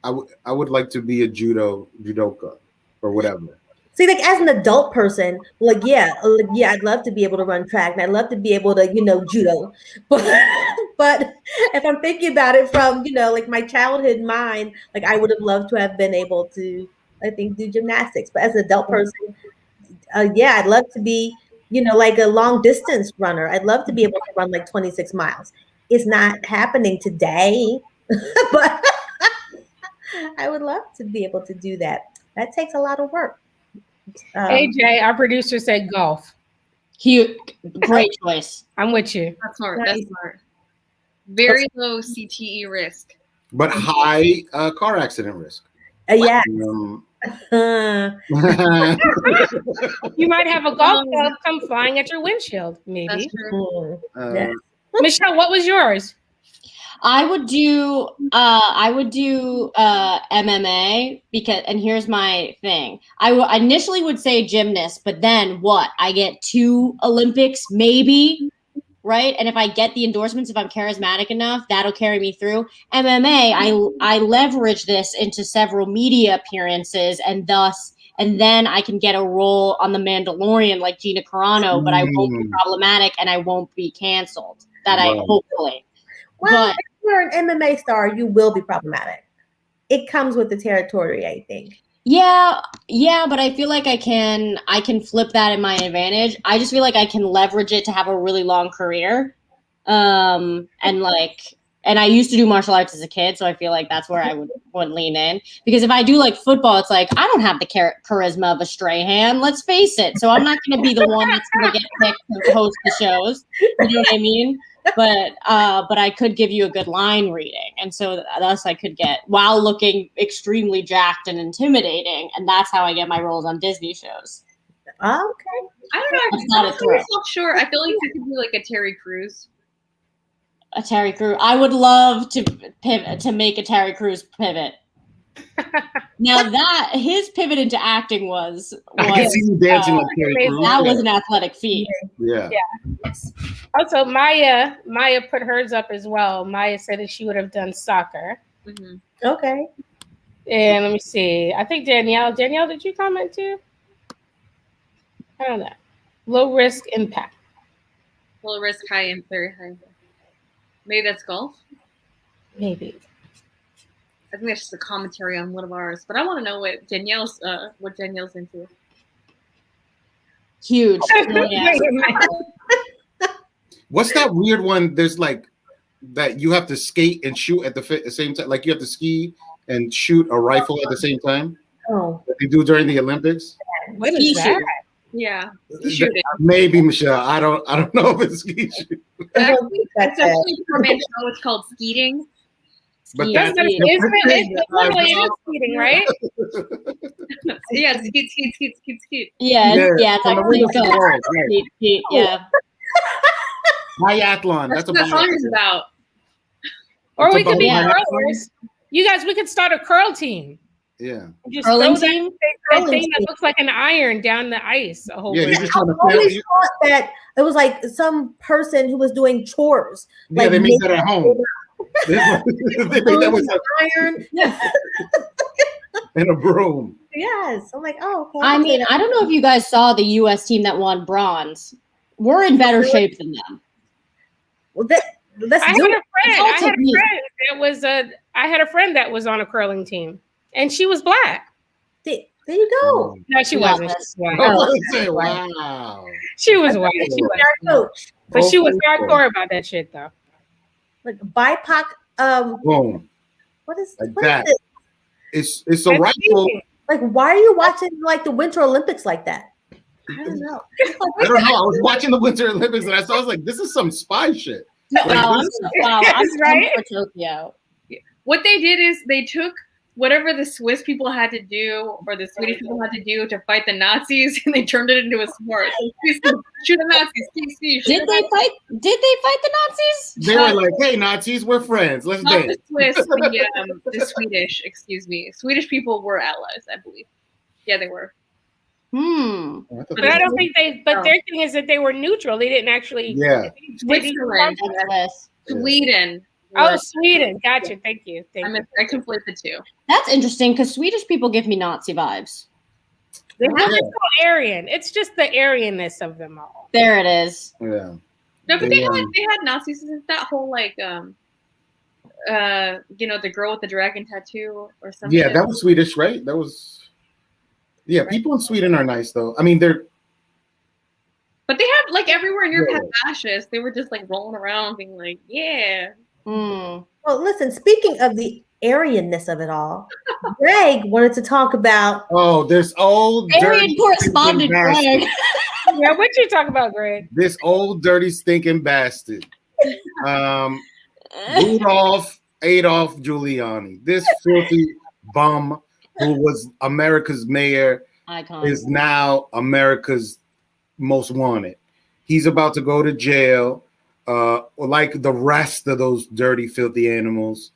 Speaker 8: be a judoka or whatever.
Speaker 3: See, like as an adult person, like I'd love to be able to run track, and I'd love to be able to, judo. But if I'm thinking about it from, like my childhood mind, like I would have loved to have been able to, I think, do gymnastics. But as an adult person, I'd love to be, like a long distance runner. I'd love to be able to run like 26 miles. It's not happening today, but I would love to be able to do that. That takes a lot of work.
Speaker 11: AJ, our producer, said golf.
Speaker 13: Great choice.
Speaker 11: I'm with you.
Speaker 12: That's smart. That's smart. Very low CTE risk,
Speaker 8: but high car accident risk.
Speaker 3: Yeah.
Speaker 11: You might have a golf club come flying at your windshield, maybe.
Speaker 12: That's true.
Speaker 11: Michelle, what was yours?
Speaker 13: I would do MMA because, and here's my thing. I initially would say gymnast, but then what? I get 2 Olympics, maybe, right? And if I get the endorsements, if I'm charismatic enough, that'll carry me through. MMA, I leverage this into several media appearances and thus and then I can get a role on The Mandalorian like Gina Carano, but I won't be problematic and I won't be canceled. That I hopefully.
Speaker 3: Well,
Speaker 13: But
Speaker 3: if you're an MMA star, you will be problematic. It comes with the territory, I think.
Speaker 13: yeah, but I feel like I can flip that in my advantage. I just feel like I can leverage it to have a really long career. And I used to do martial arts as a kid, so I feel like that's where I would lean in. Because if I do like football, it's like I don't have the charisma of a Strahan. Let's face it. So I'm not going to be the one that's going to get picked to host the shows. You know what I mean? But I could give you a good line reading, and so thus I could get while looking extremely jacked and intimidating, and that's how I get my roles on Disney shows.
Speaker 3: Okay.
Speaker 6: I don't know.
Speaker 13: That's not a threat.
Speaker 6: Sure. I feel like you could do like a Terry Crews.
Speaker 13: A Terry Crews. I would love to pivot to make a Terry Crews pivot. Now that his pivot into acting was
Speaker 8: I can see you dancing like Terry Crews.
Speaker 13: That was an athletic feat.
Speaker 8: Yeah.
Speaker 11: Also, Maya put hers up as well. Maya said that she would have done soccer.
Speaker 6: Mm-hmm.
Speaker 3: Okay.
Speaker 11: And let me see. I think Danielle, did you comment too? I don't know. Low risk impact.
Speaker 6: Low risk, very high. Maybe that's golf.
Speaker 11: Maybe.
Speaker 6: I think that's just a commentary on one of ours. But I want to know what Danielle's into.
Speaker 13: Huge.
Speaker 8: What's that weird one? There's like that you have to skate and shoot at the same time. Like you have to ski and shoot a rifle at the same time.
Speaker 3: Oh,
Speaker 8: that they do during the Olympics.
Speaker 11: What is that?
Speaker 6: Yeah,
Speaker 8: maybe Michelle. I don't know if it's ski shoot.
Speaker 6: It's actually a man show. It's called Skeeting.
Speaker 8: But
Speaker 11: that's it's literally skeeting, right?
Speaker 6: Yeah, skeet.
Speaker 13: Yeah, it's actually skeet. Yeah.
Speaker 8: Biathlon. That's what
Speaker 6: the song is about.
Speaker 11: Or we could be curlers. You guys, we could start a curl team.
Speaker 8: Yeah.
Speaker 11: Just curling team. That thing that looks like an iron down the ice. A whole
Speaker 3: I always thought that it was like some person who was doing chores.
Speaker 8: Yeah,
Speaker 3: like
Speaker 8: they made that at home. They made that with
Speaker 3: iron.
Speaker 8: and a broom.
Speaker 3: Yes. I'm like, oh, okay.
Speaker 13: I mean, I don't know if you guys saw the U.S. team that won bronze. We're in better shape than them.
Speaker 3: Well,
Speaker 11: I had a friend that was on a curling team, and she was black.
Speaker 3: There you go.
Speaker 11: No, she wasn't.
Speaker 8: Wow.
Speaker 11: She was white. But she was hardcore about that shit, though.
Speaker 3: Like BIPOC.
Speaker 8: Boom.
Speaker 3: What is
Speaker 8: that?
Speaker 3: This?
Speaker 8: It's a rifle.
Speaker 3: Like, why are you watching like the Winter Olympics like that? I don't know.
Speaker 8: I don't know. I was watching the Winter Olympics and I was like, this is some spy shit.
Speaker 13: I'm
Speaker 6: right?
Speaker 13: for Tokyo.
Speaker 6: What they did is they took whatever the Swiss people had to do or the Swedish people had to do to fight the Nazis, and they turned it into a sport. Shoot the Nazis.
Speaker 13: Did they fight the Nazis?
Speaker 8: They were like, "Hey, Nazis, we're friends. Let's
Speaker 6: Not
Speaker 8: dance."
Speaker 6: the Swiss, the Swedish. Excuse me. Swedish people were allies, I believe. Yeah, they were.
Speaker 11: But I don't think But their thing is that they were neutral. They didn't actually.
Speaker 8: Yeah.
Speaker 6: Switzerland. Sweden.
Speaker 11: Oh, Sweden. Gotcha. Thank you.
Speaker 6: I conflate the two.
Speaker 13: That's interesting because Swedish people give me Nazi vibes.
Speaker 11: They have this whole Aryan. It's just the Aryanness of them all.
Speaker 13: There it is.
Speaker 8: Yeah.
Speaker 6: No, but they had Nazis. Isn't that whole like the girl with the dragon tattoo or something?
Speaker 8: Yeah, that was Swedish, right? That was. Yeah, people in Sweden are nice though. I mean, they're.
Speaker 6: But they had like everywhere in Europe had fascists. They were just like rolling around, being like, "Yeah."
Speaker 3: Well, listen. Speaking of the Aryanness of it all, Greg wanted to talk about.
Speaker 8: Oh, this old
Speaker 13: Aryan correspondent Greg.
Speaker 11: Yeah, what you talking about, Greg?
Speaker 8: This old dirty stinking bastard, Rudolph Adolph Giuliani. This filthy bum who was America's mayor is now America's most wanted. He's about to go to jail, like the rest of those dirty, filthy animals,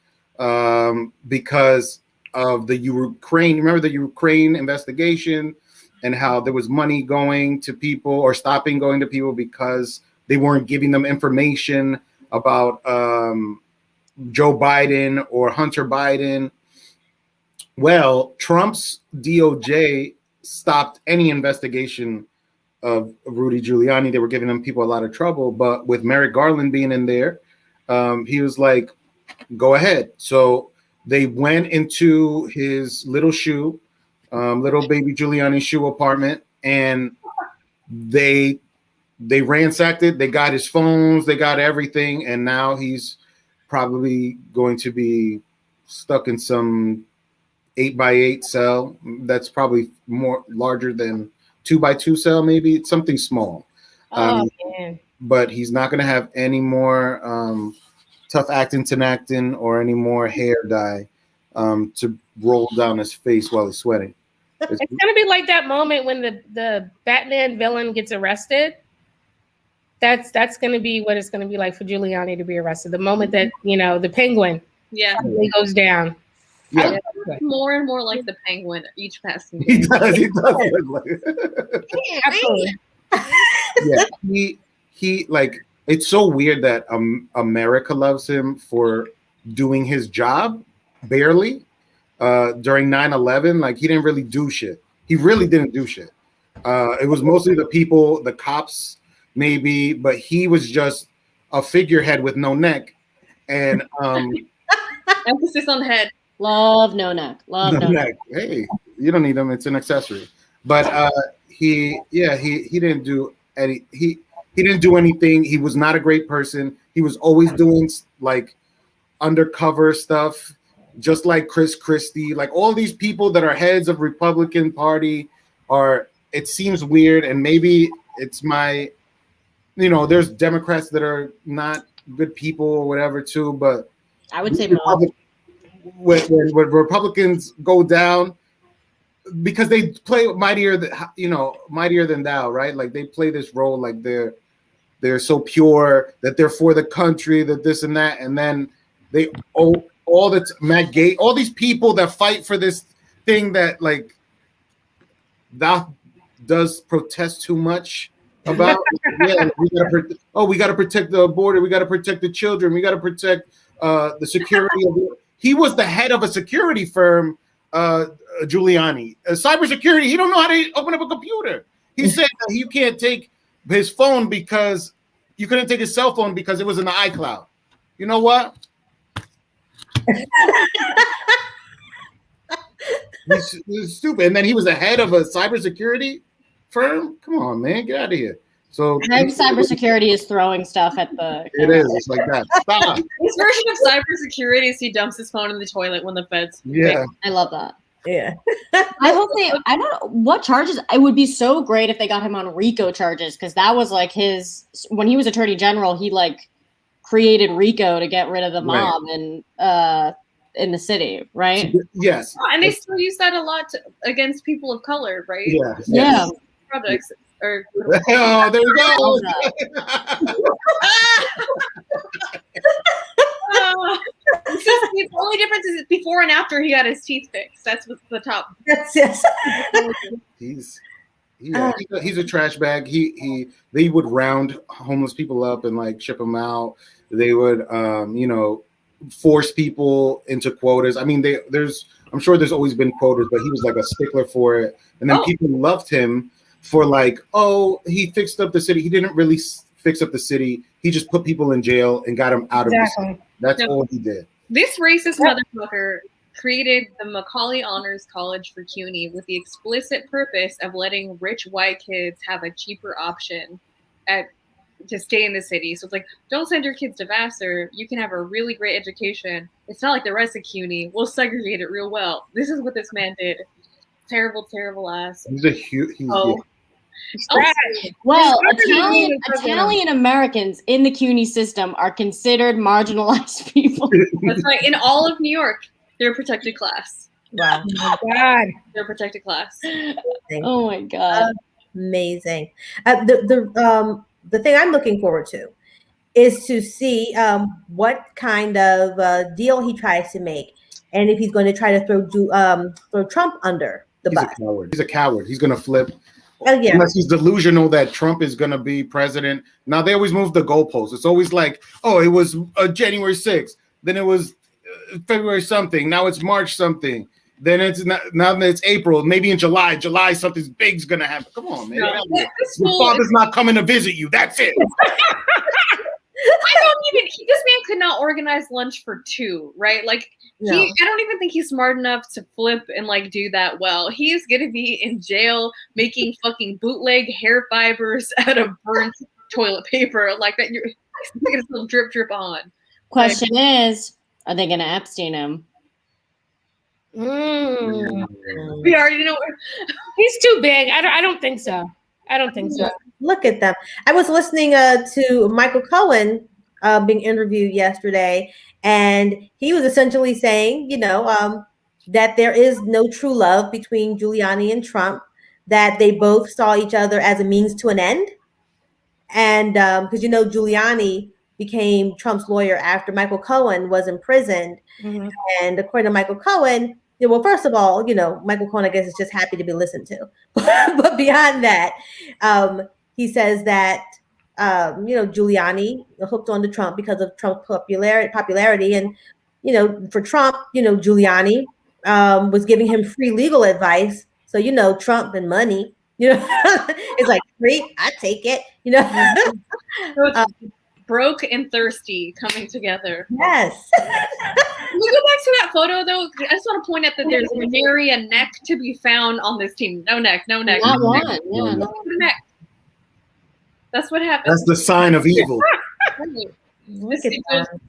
Speaker 8: because of the Ukraine. Remember the Ukraine investigation and how there was money going to people or stopping going to people because they weren't giving them information about Joe Biden or Hunter Biden. Well, Trump's DOJ stopped any investigation of Rudy Giuliani. They were giving them people a lot of trouble, but with Merrick Garland being in there, he was like, go ahead. So they went into his little little baby Giuliani shoe apartment, and they ransacked it. They got his phones, they got everything, and now he's probably going to be stuck in some 8x8 cell that's probably more larger than 2x2 cell, maybe it's something small.
Speaker 11: Oh man.
Speaker 8: But he's not going to have any more tough actin, tenactin, or any more hair dye to roll down his face while he's sweating.
Speaker 11: It's gonna be like that moment when the Batman villain gets arrested. That's gonna be what it's gonna be like for Giuliani to be arrested. The moment that the Penguin suddenly goes down.
Speaker 8: Yeah.
Speaker 12: More and more like the Penguin each passing day.
Speaker 8: He does look like
Speaker 11: Absolutely.
Speaker 8: Yeah, he like, it's so weird that America loves him for doing his job barely during 9/11. Like, he didn't really do shit. He really didn't do shit. It was mostly the people, the cops maybe, but he was just a figurehead with no neck. And
Speaker 12: emphasis on head.
Speaker 13: Love no neck. Love no neck.
Speaker 8: Hey, you don't need them. It's an accessory. But he didn't do any. He didn't do anything. He was not a great person. He was always doing like undercover stuff, just like Chris Christie. Like, all these people that are heads of Republican Party are. It seems weird, and maybe it's my. There's Democrats that are not good people or whatever too, but
Speaker 13: I would say more.
Speaker 8: When Republicans go down, because they play mightier than thou, right? Like, they play this role like they're so pure, that they're for the country, that this and that, and then they all that's Matt Gaetz, all these people that fight for this thing that like thou does protest too much about. We got to protect the border, we got to protect the children, we got to protect the security of the. He was the head of a security firm, Giuliani. Cybersecurity, he don't know how to open up a computer. He said that you can't take his phone because you couldn't take his cell phone because it was in the iCloud. You know what? He's stupid. And then he was the head of a cybersecurity firm? Come on, man. Get out of here. So
Speaker 13: cybersecurity is throwing stuff at the
Speaker 8: It is. It's like that. Stop.
Speaker 12: His version of cybersecurity is he dumps his phone in the toilet when the feds.
Speaker 8: Yeah.
Speaker 13: I love that.
Speaker 3: Yeah.
Speaker 13: I hope I don't know what charges. It would be so great if they got him on RICO charges, because that was like when he was attorney general, he like created RICO to get rid of the mob and in the city, right?
Speaker 8: Yes.
Speaker 12: Oh, and they still use that a lot against people of color, right?
Speaker 13: Yeah.
Speaker 12: Products or
Speaker 8: oh, there we go.
Speaker 12: The only difference is before and after he got his teeth fixed. That's what's the top.
Speaker 3: Yes.
Speaker 8: He's a trash bag. They would round homeless people up and like ship them out. They would force people into quotas. I mean, I'm sure there's always been quotas, but he was like a stickler for it. And then people loved him for like, oh, he fixed up the city. He didn't really fix up the city. He just put people in jail and got them out of the city. That's all he did.
Speaker 12: This racist motherfucker created the Macaulay Honors College for CUNY with the explicit purpose of letting rich white kids have a cheaper option to stay in the city. So it's like, don't send your kids to Vassar. You can have a really great education. It's not like the rest of CUNY. We'll segregate it real well. This is what this man did. Terrible, terrible ass.
Speaker 8: He's a huge.
Speaker 13: Well, Italian Americans in the CUNY system are considered marginalized people.
Speaker 12: That's right. In all of New York, they're a protected class.
Speaker 3: Wow.
Speaker 11: Oh my God.
Speaker 12: They're a protected class.
Speaker 13: Oh my God.
Speaker 3: Amazing. The thing I'm looking forward to is to see what kind of deal he tries to make, and if he's going to try to throw Trump under the bus.
Speaker 8: He's a coward. He's going to flip.
Speaker 3: Oh, yeah.
Speaker 8: Unless he's delusional that Trump is going to be president. Now, they always move the goalposts. It's always like, oh, it was January 6th. Then it was February something. Now it's March something. Then it's not, now that it's April, maybe in July something big's gonna happen. Come on, man. Your father's not coming to visit you. That's it.
Speaker 12: I don't even. This man could not organize lunch for two, right? Like I don't even think he's smart enough to flip and like do that well. He's gonna be in jail making fucking bootleg hair fibers out of burnt toilet paper like that. You're gonna still drip on.
Speaker 13: Question is, are they gonna Epstein him?
Speaker 12: We already know
Speaker 11: he's too big. I don't think so. I don't think so.
Speaker 10: Look at them. I was listening to Michael Cohen being interviewed yesterday, and he was essentially saying, that there is no true love between Giuliani and Trump, that they both saw each other as a means to an end. And because, Giuliani became Trump's lawyer after Michael Cohen was imprisoned.
Speaker 11: Mm-hmm.
Speaker 10: And according to Michael Cohen, well, first of all, Michael Cohen, I guess, is just happy to be listened to. But beyond that, he says that, Giuliani hooked on to Trump because of Trump's popularity. And, for Trump, Giuliani was giving him free legal advice. So, Trump and money, it's like free, I take it,
Speaker 12: broke and thirsty coming together.
Speaker 10: Yes.
Speaker 12: Can we go back to that photo though? I just want to point out that there's nary a neck to be found on this team. No neck.
Speaker 13: Not
Speaker 12: no
Speaker 13: one.
Speaker 12: Neck.
Speaker 13: Yeah,
Speaker 12: No neck. That's what happens.
Speaker 8: That's the sign of evil.
Speaker 10: Look at that.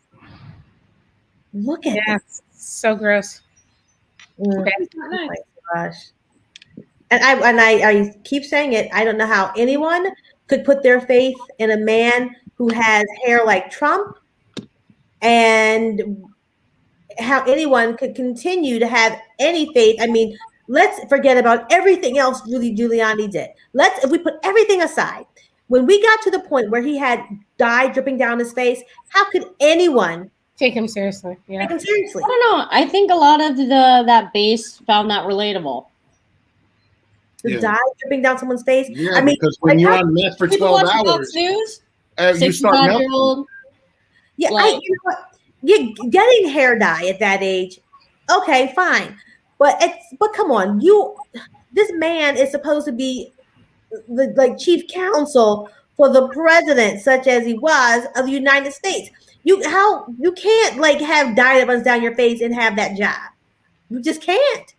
Speaker 10: Look at that.
Speaker 11: So gross.
Speaker 10: Okay. Oh my gosh. And I keep saying it. I don't know how anyone could put their faith in a man who has hair like Trump, and how anyone could continue to have any faith. I mean, let's forget about everything else Giuliani did. If we put everything aside, when we got to the point where he had dye dripping down his face, how could anyone
Speaker 11: take him seriously? Yeah.
Speaker 10: Take him seriously.
Speaker 13: I don't know. I think a lot of that base found that relatable.
Speaker 10: The dye dripping down someone's face.
Speaker 8: Yeah, I mean, because when you're on meth for 12 hours,
Speaker 13: News,
Speaker 8: you start melting.
Speaker 10: Yeah, getting hair dye at that age, okay, fine, but come on, this man is supposed to be the chief counsel for the president, such as he was of the United States. You can't have dye that runs down your face and have that job. You just can't.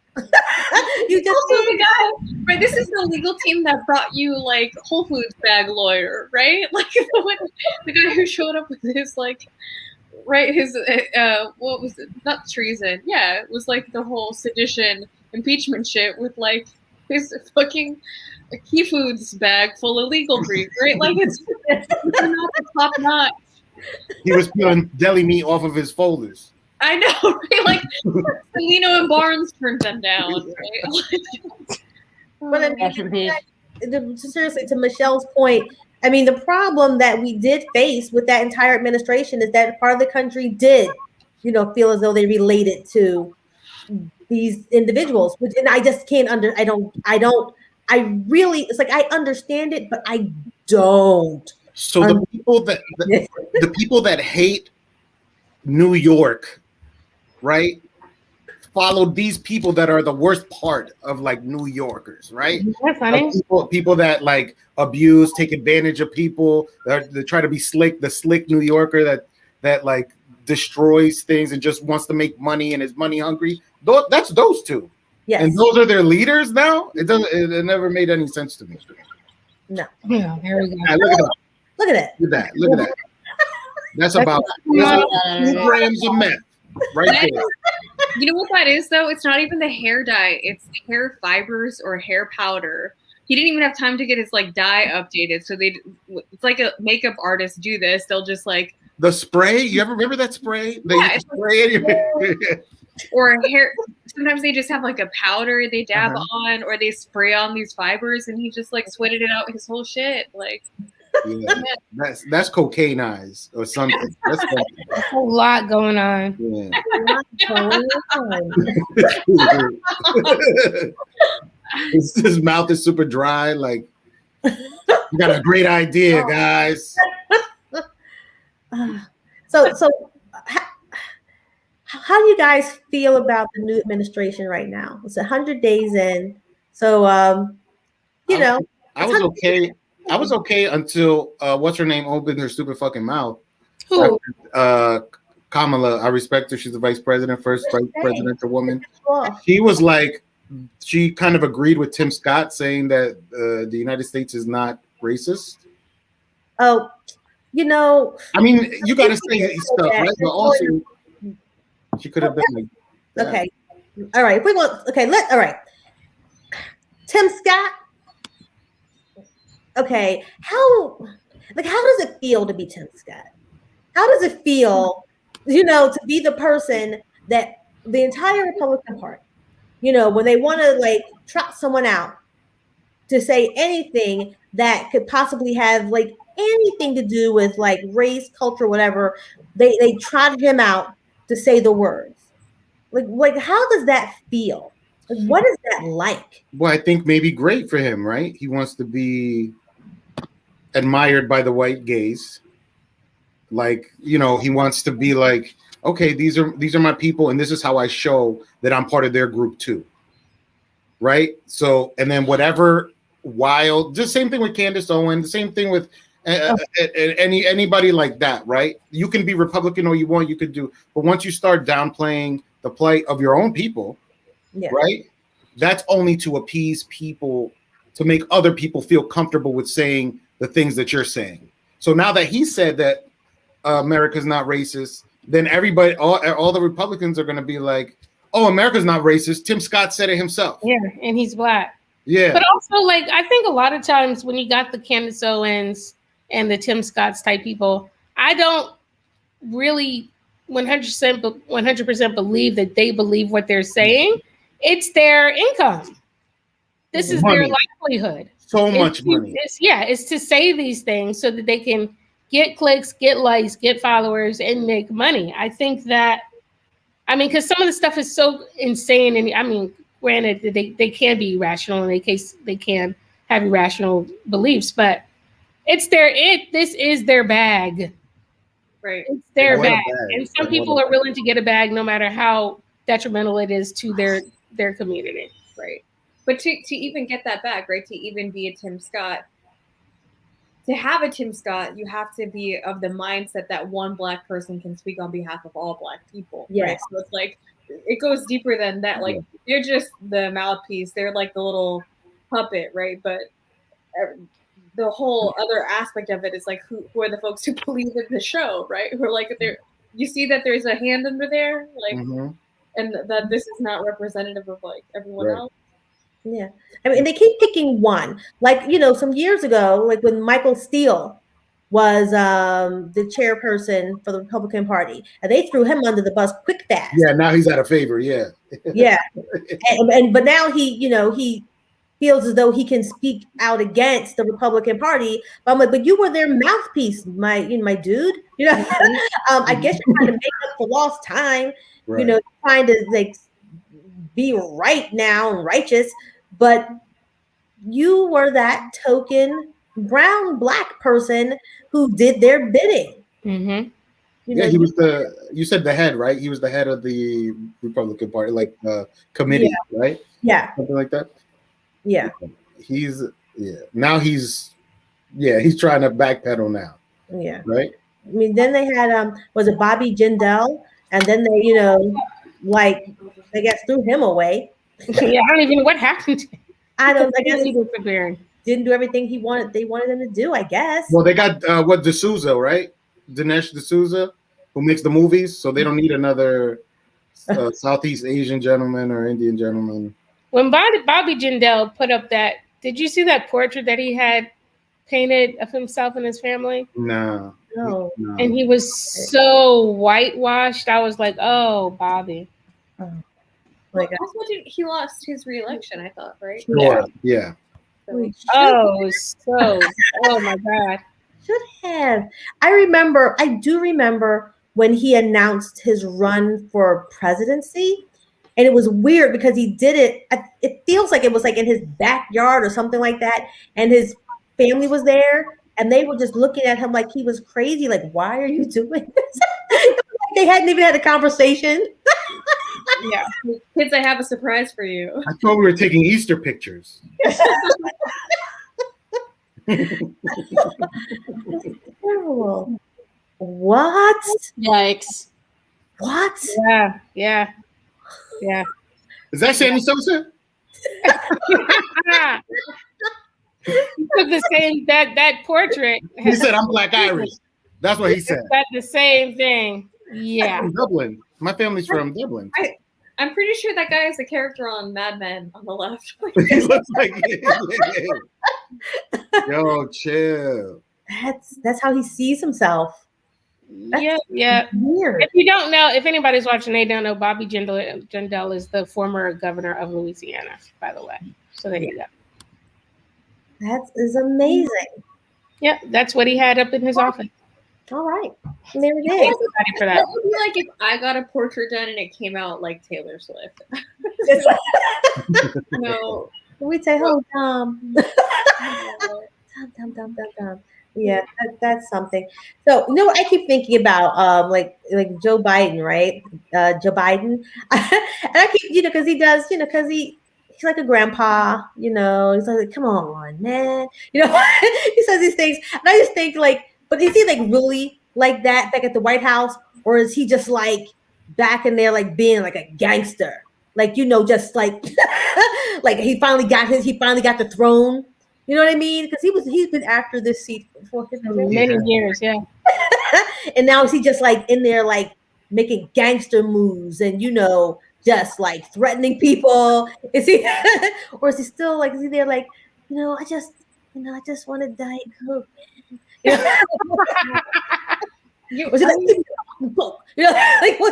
Speaker 12: You just also the guy, right? This is the legal team that brought you Whole Foods bag lawyer, right? The guy who showed up with his his what was it? Not treason. Yeah, it was the whole sedition impeachment shit with his fucking Key Foods bag full of legal brief, right? It's not the top notch.
Speaker 8: He was peeling deli meat off of his folders.
Speaker 12: I know, right? Celino and Barnes turned them down, right?
Speaker 10: But seriously, to Michelle's point, I mean, the problem that we did face with that entire administration is that part of the country did, feel as though they related to these individuals, and I just can't I really, it's I understand it, but I don't.
Speaker 8: So the people that hate New York, right, followed these people that are the worst part of New Yorkers, right?
Speaker 11: That's funny.
Speaker 8: People that abuse, take advantage of people. They try to be slick, the slick New Yorker that destroys things and just wants to make money and is money hungry. That's those two.
Speaker 10: Yes.
Speaker 8: And those are their leaders now. It doesn't. It never made any sense to me.
Speaker 10: No.
Speaker 11: Yeah, there we go.
Speaker 10: Look at it.
Speaker 8: Look at that. Look at that. That's about 2 grams of meth right there.
Speaker 12: You know what that is, though? It's not even the hair dye. It's hair fibers or hair powder. He didn't even have time to get his dye updated. So it's like a makeup artist do this. They'll just
Speaker 8: the spray. You ever remember that spray? They spray
Speaker 12: or hair. Sometimes they just have a powder they dab on, or they spray on these fibers, and he just sweated it out his whole shit.
Speaker 8: Yeah, that's cocaine eyes or something. That's
Speaker 11: a lot going on.
Speaker 8: Yeah. His mouth is super dry. You got a great idea, guys.
Speaker 10: So
Speaker 3: How do you guys feel about the new administration right now? It's 100 days in, so you know,
Speaker 8: I
Speaker 3: it's
Speaker 8: was
Speaker 3: 100
Speaker 8: okay. I was okay until what's her name opened her stupid fucking mouth.
Speaker 11: Who?
Speaker 8: Kamala. I respect her. She's the vice president, first vice
Speaker 3: Hey,
Speaker 8: presidential woman.
Speaker 3: off.
Speaker 8: She was like, she kind of agreed with Tim Scott saying that the United States is not racist.
Speaker 3: Oh, you know,
Speaker 8: I mean, you got to say stuff,
Speaker 3: that.
Speaker 8: right? But also, she could have been like, that.
Speaker 3: Okay, all right. If we want, okay, all right. Tim Scott. Okay, how does it feel to be Tim Scott? How does it feel, to be the person that the entire Republican Party, when they want to like trot someone out to say anything that could possibly have like anything to do with like race, culture, whatever, they trotted him out to say the words. Like how does that feel? Like, what is that like?
Speaker 8: Well, I think maybe great for him, right? He wants to be admired by the white gaze. Like, he wants to be like, okay, these are my people, and this is how I show that I'm part of their group too. Right? So, and then whatever wild, just same thing with Candace Owens, the same thing with anybody like that, right? You can be Republican all you want, you could do, but once you start downplaying the plight of your own people, right? That's only to appease people, to make other people feel comfortable with saying the things that you're saying. So now that he said that America's not racist, then everybody, all the Republicans are going to be like, oh, America's not racist. Tim Scott said it himself.
Speaker 11: Yeah, and he's black.
Speaker 8: Yeah.
Speaker 11: But also, like, I think a lot of times when you got the Candace Owens and the Tim Scotts type people, I don't really 100% believe that they believe what they're saying. It's their income. This is their livelihood.
Speaker 8: So much money.
Speaker 11: It's to say these things so that they can get clicks, get likes, get followers, and make money. I think that, because some of the stuff is so insane, and granted, they can be irrational, and they can have irrational beliefs, but this is their bag.
Speaker 12: Right.
Speaker 11: It's their bag. And some people are willing to get a bag no matter how detrimental it is to their community.
Speaker 12: Right. But to even get that back, right, to even be a Tim Scott, to have a Tim Scott, you have to be of the mindset that one black person can speak on behalf of all black people.
Speaker 3: Yes.
Speaker 12: Right? So it's like, it goes deeper than that. Like, they're just the mouthpiece. They're like the little puppet, right? But the whole other aspect of it is like, who are the folks who believe in the show, right? Who are like, you see that there's a hand under there, like, and that this is not representative of like everyone else.
Speaker 3: Yeah. They keep picking one. Like, some years ago, like when Michael Steele was the chairperson for the Republican Party, and they threw him under the bus quick fast.
Speaker 8: Yeah, now he's out of favor. Yeah.
Speaker 3: Yeah. But now he feels as though he can speak out against the Republican Party. But I'm like, but you were their mouthpiece, my dude. I guess you're trying to make up for lost time.
Speaker 8: Right.
Speaker 3: Trying to like be right now and righteous, but you were that token brown black person who did their bidding.
Speaker 11: Mm-hmm.
Speaker 8: He was you said the head, right? He was the head of the Republican Party, like committee, right?
Speaker 3: Yeah.
Speaker 8: Something like that.
Speaker 3: Yeah.
Speaker 8: Now he's trying to backpedal now.
Speaker 3: Yeah.
Speaker 8: Right.
Speaker 3: Then they had was it Bobby Jindal, and then they they guess threw him away.
Speaker 11: Yeah, I don't even know what happened.
Speaker 3: I guess
Speaker 11: he
Speaker 3: didn't do everything they wanted him to do, I guess.
Speaker 8: Well, they got D'Souza, right? Dinesh D'Souza, who makes the movies, so they don't need another Southeast Asian gentleman or Indian gentleman.
Speaker 11: When Bobby Jindal put up that, did you see that portrait that he had painted of himself and his family?
Speaker 8: No.
Speaker 11: And he was so whitewashed. I was like, oh, Bobby.
Speaker 12: Oh. Also, he lost his re-election, I thought, right?
Speaker 8: Yeah.
Speaker 11: Oh my God.
Speaker 3: Should have. I do remember when he announced his run for presidency, and it was weird because he did it. It feels like it was like in his backyard or something like that, and his family was there, and they were just looking at him like he was crazy. Like, why are you doing this? they hadn't even had a conversation.
Speaker 11: Yeah.
Speaker 6: Kids, I have a surprise for you.
Speaker 8: I thought we were taking Easter pictures.
Speaker 3: Terrible. What?
Speaker 13: Yikes.
Speaker 3: What?
Speaker 11: Yeah. Yeah. Yeah.
Speaker 8: Is that Sammy Sosa?
Speaker 11: He took the same that portrait.
Speaker 8: He said, I'm Black Irish. That's what he said.
Speaker 11: That's the same thing.
Speaker 8: I'm
Speaker 11: Yeah.
Speaker 8: from Dublin. My family's from Dublin.
Speaker 6: I'm pretty sure that guy is the character on Mad Men on the left.
Speaker 8: He looks like yo, chill.
Speaker 3: That's how he sees himself.
Speaker 11: Yeah, yeah.
Speaker 3: Weird.
Speaker 11: If you don't know, if anybody's watching, they don't know. Bobby Jindal is the former governor of Louisiana, by the way. So there you go.
Speaker 3: That is amazing.
Speaker 11: Yeah, that's what he had up in his office.
Speaker 3: All right, there it is.
Speaker 11: Everybody for that.
Speaker 6: That would be like if I got a portrait done and it came out like Taylor Swift. No.
Speaker 3: We say, oh, Tom. Tom. Yeah, that's something. So, you know what I keep thinking about, like Joe Biden, right? Joe Biden, and I keep, because he does, because he's like a grandpa, he's like, come on, man, he says these things, and I just think like, but is he like really like that back at the White House, or is he just like back in there like being like a gangster, like just like like he finally got the throne. You know what I mean? Because he's been after this seat for
Speaker 11: many years, yeah.
Speaker 3: And now is he just like in there like making gangster moves and just like threatening people? Is he or is he still like, is he there like, I just want to Diet Coke. Was it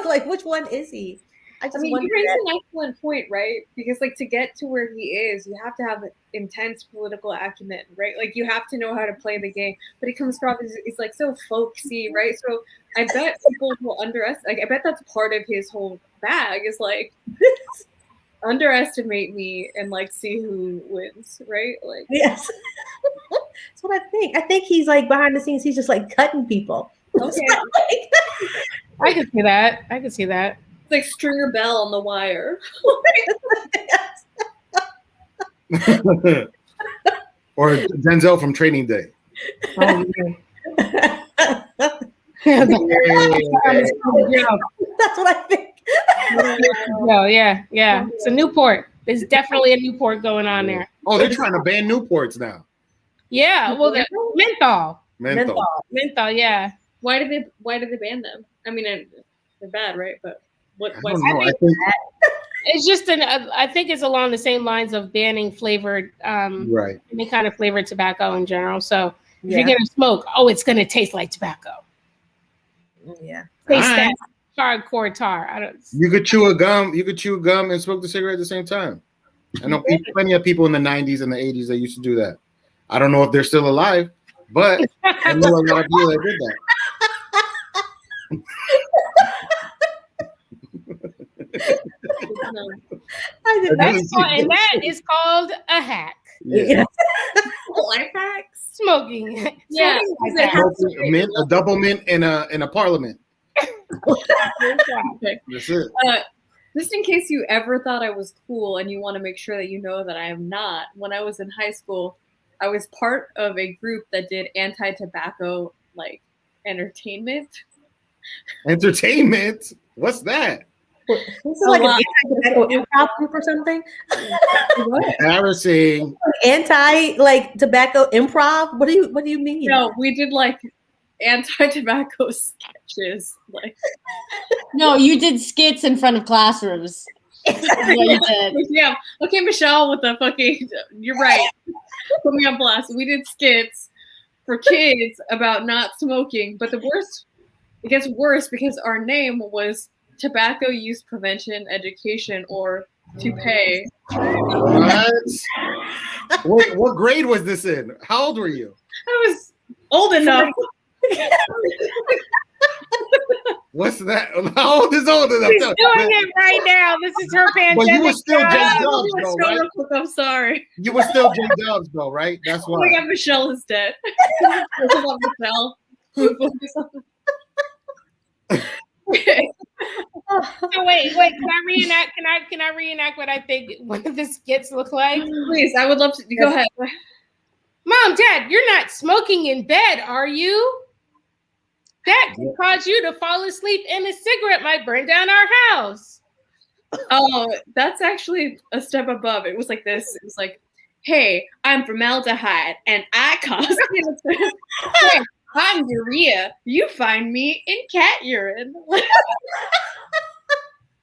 Speaker 3: like which one is he?
Speaker 6: You raise an excellent point, right? Because to get to where he is, you have to have intense political acumen, right? Like you have to know how to play the game. But he comes across as he's like so folksy, right? So I bet people will underestimate. I bet that's part of his whole bag is like underestimate me and see who wins, right? Like
Speaker 3: yes, that's what I think. I think he's like behind the scenes. He's just like cutting people.
Speaker 6: Okay,
Speaker 11: I can see that.
Speaker 6: It's like Stringer Bell on The Wire.
Speaker 8: Or Denzel from Training Day.
Speaker 3: Oh,
Speaker 11: yeah.
Speaker 3: That's what I think.
Speaker 11: Oh, yeah. It's a Newport. There's definitely a Newport going on there.
Speaker 8: Oh, they're trying to ban Newports now.
Speaker 11: Yeah, well, the menthol, yeah.
Speaker 6: Why did they ban them? I mean, they're bad, right? But what's
Speaker 8: I think
Speaker 11: it's just I think it's along the same lines of banning flavored,
Speaker 8: right,
Speaker 11: any kind of flavored tobacco in general. So if you're gonna smoke, it's gonna taste like tobacco.
Speaker 3: Yeah,
Speaker 11: taste that hardcore tar.
Speaker 8: You could chew a gum and smoke the cigarette at the same time. I know plenty of people in the 90s and the 80s that used to do that. I don't know if they're still alive, but I know a lot of people that did that.
Speaker 11: And that is called a hack.
Speaker 8: Yeah.
Speaker 6: Life hacks.
Speaker 11: Smoking.
Speaker 6: Yeah.
Speaker 8: Mint, a double mint in a parliament. That's it.
Speaker 6: Just in case you ever thought I was cool and you want to make sure that you know that I am not, when I was in high school, I was part of a group that did anti-tobacco entertainment.
Speaker 8: Entertainment? What's that?
Speaker 3: This is like an anti-tobacco improv group or something.
Speaker 8: Embarrassing.
Speaker 3: Anti-tobacco improv? What do you mean?
Speaker 6: No, we did anti-tobacco sketches.
Speaker 13: No, you did skits in front of classrooms. That's what you did.
Speaker 6: Yeah. Okay, Michelle with the fucking. You're right. Put me on blast. We did skits for kids about not smoking, but it gets worse because our name was Tobacco Use Prevention Education, or TUPE.
Speaker 8: What grade was this in? How old were you?
Speaker 6: I was old enough.
Speaker 8: What's that? How old is old enough?
Speaker 11: She's doing it right now. This is her pandemic.
Speaker 8: But you were still J Dubs, though, right?
Speaker 6: I'm sorry.
Speaker 8: You were still J Dubs, though, right? That's why.
Speaker 6: Oh my God, Michelle is dead. Michelle.
Speaker 11: So wait, can I reenact? Can I reenact what I think one of the skits look like?
Speaker 12: Please, I would love to. Go ahead.
Speaker 11: Mom, Dad, you're not smoking in bed, are you? That can cause you to fall asleep, and a cigarette might burn down our house.
Speaker 12: Oh, that's actually a step above. It was like this. It was like, hey, I'm formaldehyde, and I cause cancer. Hey, I'm urea. You find me in cat urine.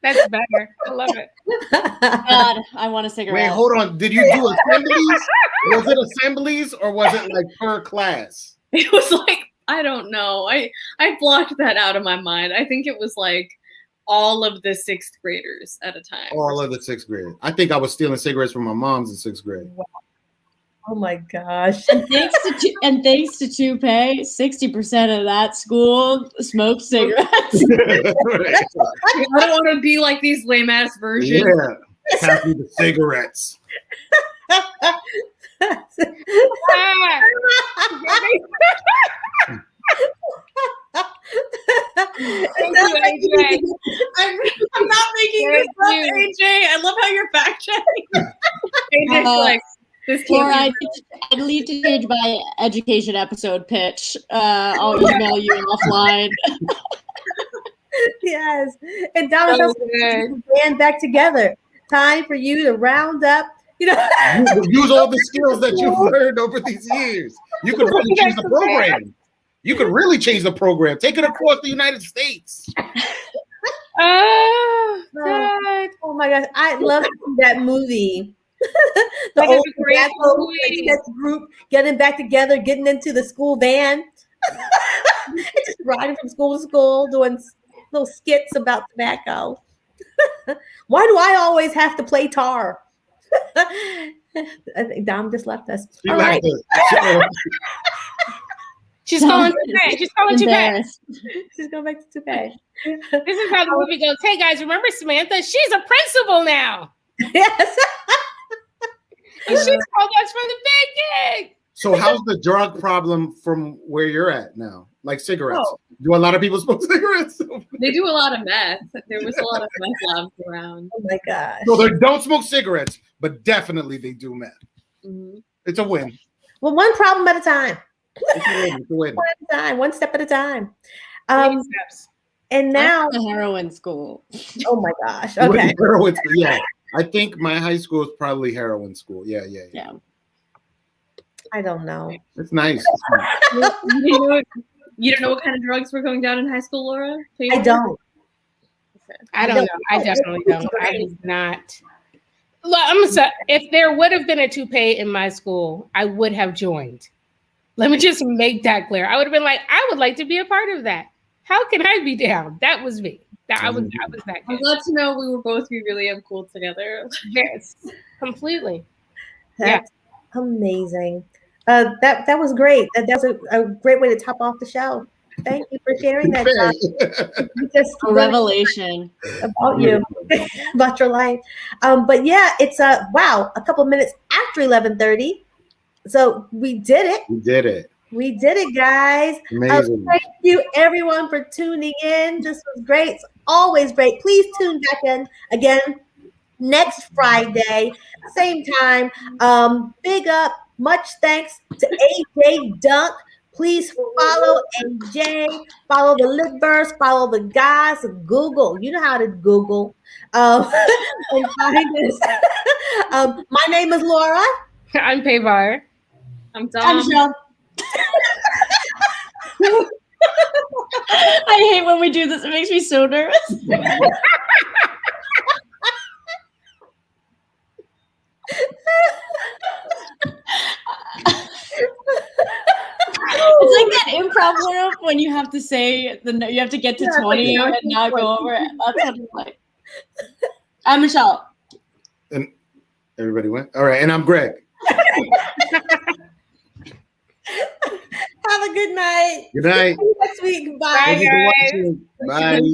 Speaker 11: That's better. I love it.
Speaker 13: God, I want a cigarette.
Speaker 8: Wait, hold on. Did you do assemblies? Was it assemblies or was it like per class?
Speaker 12: It was like, I don't know. I blocked that out of my mind. I think it was like all of the sixth graders at a time.
Speaker 8: All of the sixth grade. I think I was stealing cigarettes from my mom's in sixth grade.
Speaker 10: Wow. Oh my gosh.
Speaker 13: And thanks to Toupee, 60% of that school smoked cigarettes.
Speaker 12: I don't want to be like these lame ass versions.
Speaker 8: Yeah. Pass me the cigarettes.
Speaker 12: I'm not making this up, AJ. I love how you're fact checking. AJ's like, this
Speaker 13: I'd need to change my education episode pitch. I'll email you offline.
Speaker 10: Yes. And Donna, band back together. Time for you to round up. Use
Speaker 8: all the skills that you've learned over these years. You could really change the program. You could really change the program. Take it across the United States.
Speaker 10: Oh, God. Oh my gosh. I love that movie. The old tobacco group getting back together, getting into the school van. Just riding from school to school, doing little skits about tobacco. Why do I always have to play tar? I think Dom just left us. All right.
Speaker 11: She's going to bed. She's going to bed.
Speaker 10: She's going back to bed.
Speaker 11: This is how the movie goes. Hey guys, remember Samantha? She's a principal now.
Speaker 10: Yes.
Speaker 11: And she's called us from the big gig.
Speaker 8: So how's the drug problem from where you're at now? Like cigarettes? Do a lot of people smoke cigarettes?
Speaker 12: They do a lot of meth. There was a lot of meth labs around.
Speaker 10: Oh my gosh.
Speaker 8: So they don't smoke cigarettes, but definitely they do meth.
Speaker 12: Mm-hmm.
Speaker 8: It's a win.
Speaker 10: Well, one problem at a time.
Speaker 8: It's a win.
Speaker 10: One at a time, one step at a time. And now
Speaker 13: the heroin school.
Speaker 10: Oh my gosh. Okay.
Speaker 8: Heroin school, yeah. I think my high school is probably heroin school. Yeah.
Speaker 10: I don't know.
Speaker 8: It's nice.
Speaker 12: You don't know what kind of drugs were going down in high school, Laura?
Speaker 10: I don't.
Speaker 11: I don't know. I definitely don't. I do not. Look, I'm sorry. If there would have been a toupee in my school, I would have joined. Let me just make that clear. I would have been like, I would like to be a part of that. How can I be down? That was me. I was that good.
Speaker 12: I'm glad to know we were both really cool together.
Speaker 11: Yes, completely.
Speaker 10: That's amazing. That was great. That was a great way to top off the show. Thank you for sharing that. Just
Speaker 13: a revelation
Speaker 10: about you, about your life. But yeah, it's a couple minutes after 11:30. So we did it. We did it, guys.
Speaker 8: Amazing.
Speaker 10: Thank you, everyone, for tuning in. This was great. It's always great. Please tune back in again next Friday, same time. Big up, much thanks to AJ Dunk. Please follow AJ, follow the Litverse, follow the Goss, Google. You know how to Google. And find us. My name is Laura.
Speaker 11: I'm Payvar.
Speaker 12: I'm Dom.
Speaker 13: I'm Michelle. I hate when we do this. It makes me so nervous. It's like that improv room when you have to say you have to get to 20 and not go over it. That's what it's like. I'm Michelle.
Speaker 8: And everybody went? All right, and I'm Greg.
Speaker 10: Have a good night.
Speaker 8: Good night.
Speaker 10: See you next week. Bye.
Speaker 11: Bye, guys.
Speaker 8: Bye.